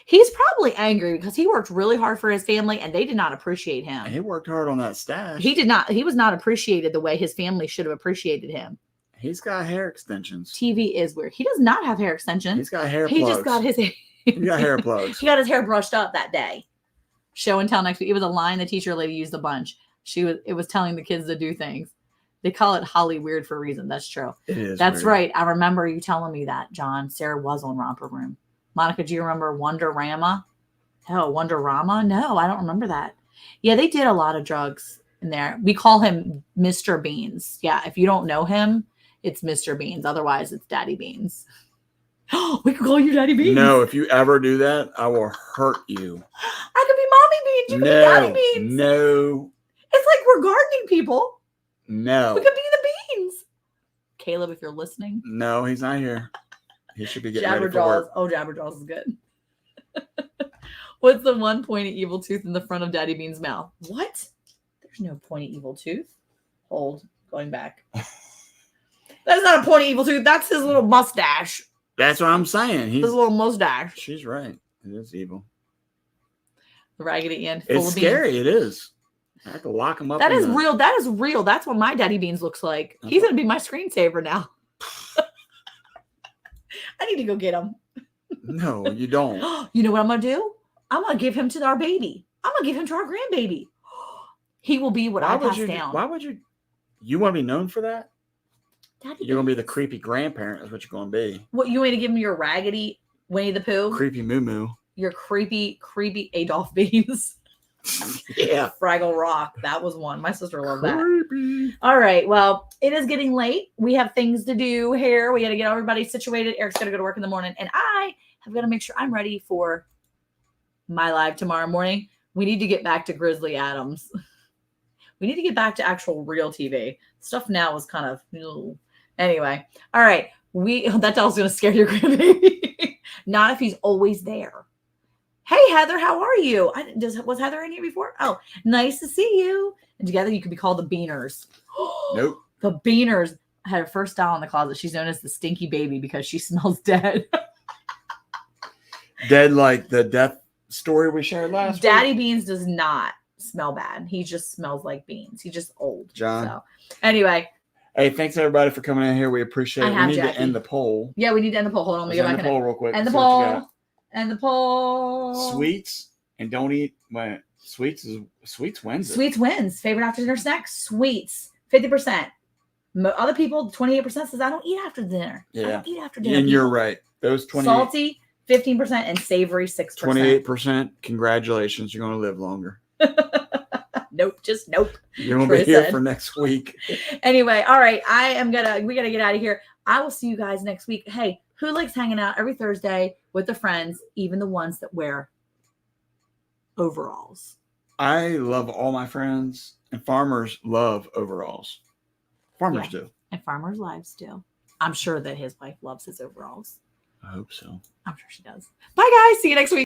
He's probably angry because he worked really hard for his family and they did not appreciate him. He worked hard on that stash. He did not. He was not appreciated the way his family should have appreciated him. He's got hair extensions. TV is weird. He does not have hair extensions. He's got hair He plugs. just got his He got hair plugs. He got his hair brushed up that day. Show and tell next week. It was a line the teacher lady used a bunch. It was telling the kids to do things. They call it Holly Weird for a reason. That's true. It is. That's weird. right. I remember you telling me that, John. Sarah was on Romper Room. Monica, do you remember Wonderama? Oh, Wonderama? No, I don't remember that. Yeah, they did a lot of drugs in there. We call him Mr. Beans. Yeah, if you don't know him, it's Mr. Beans. Otherwise, it's Daddy Beans. We could call you Daddy Beans. No, if you ever do that, I will hurt you. I could be Mommy Beans. You could be Daddy Beans. No. It's like we're gardening people. No. We could be the beans. Caleb, if you're listening. No, he's not here. He should be getting ready for Jabberjaws. work. Oh, Jabberjaws is good. What's the one pointy evil tooth in the front of Daddy Bean's mouth? What? There's no pointy evil tooth. Hold. Going back. That's not a pointy evil tooth. That's his little mustache. That's what I'm saying. His little mustache. She's right. It is evil. The Raggedy Ann. Full It's of beans. scary. It is. I have to lock him up. That in is the- real. That is real. That's what my Daddy Beans looks like. He's going to be my screensaver now. I need to go get him. No, you don't. You know what I'm going to do? I'm going to give him to our baby. I'm going to give him to our grandbaby. He will be what I pass down. Why would you? You want to be known for that? Daddy You're going to be the Beans. creepy grandparent. Is what you're going to be. What, you want me to give him your raggedy Winnie the Pooh? Creepy moo moo. Your creepy Adolf Beans. Yeah. Fraggle Rock. That was one. My sister loved that. Creepy. All right. Well, it is getting late. We have things to do here. We got to get everybody situated. Eric's got to go to work in the morning. And I have got to make sure I'm ready for my live tomorrow morning. We need to get back to Grizzly Adams. We need to get back to actual real TV. Stuff now is kind of, ugh. Anyway. All right. That doll's going to scare your grandbaby. Not if he's always there. Hey, Heather, how are you? Was Heather in here before? Oh, nice to see you. And together you could be called the Beaners. Nope. The Beaners had her first doll in the closet. She's known as the Stinky Baby because she smells dead. Dead like the death story we shared last Daddy week. Beans does not smell bad. He just smells like beans. He's just old. John. So, anyway, Hey, thanks everybody for coming in here. We appreciate I it. We have need Jackie. to end the poll. yeah, we need to end the poll. Hold on, let me Let's go end back the in poll it. real quick. End the See what you poll. got. End the poll. Sweets and don't eat. Wait, sweets wins it. Sweets wins. Favorite after dinner snack? Sweets. 50%. Other people, 28% says I don't eat after dinner. I Yeah. don't eat after dinner. And you're people. right. Those 28, Salty, 15%, and savory, 6%. 28%. Congratulations. You're going to live longer. Nope, just nope. You're going to Troy be here said. for next week. Anyway, all right. We gotta get out of here. I will see you guys next week. Hey, who likes hanging out every Thursday with their friends, even the ones that wear overalls? I love all my friends, and farmers love overalls. Farmers do. And farmers' wives do. I'm sure that his wife loves his overalls. I hope so. I'm sure she does. Bye, guys. See you next week.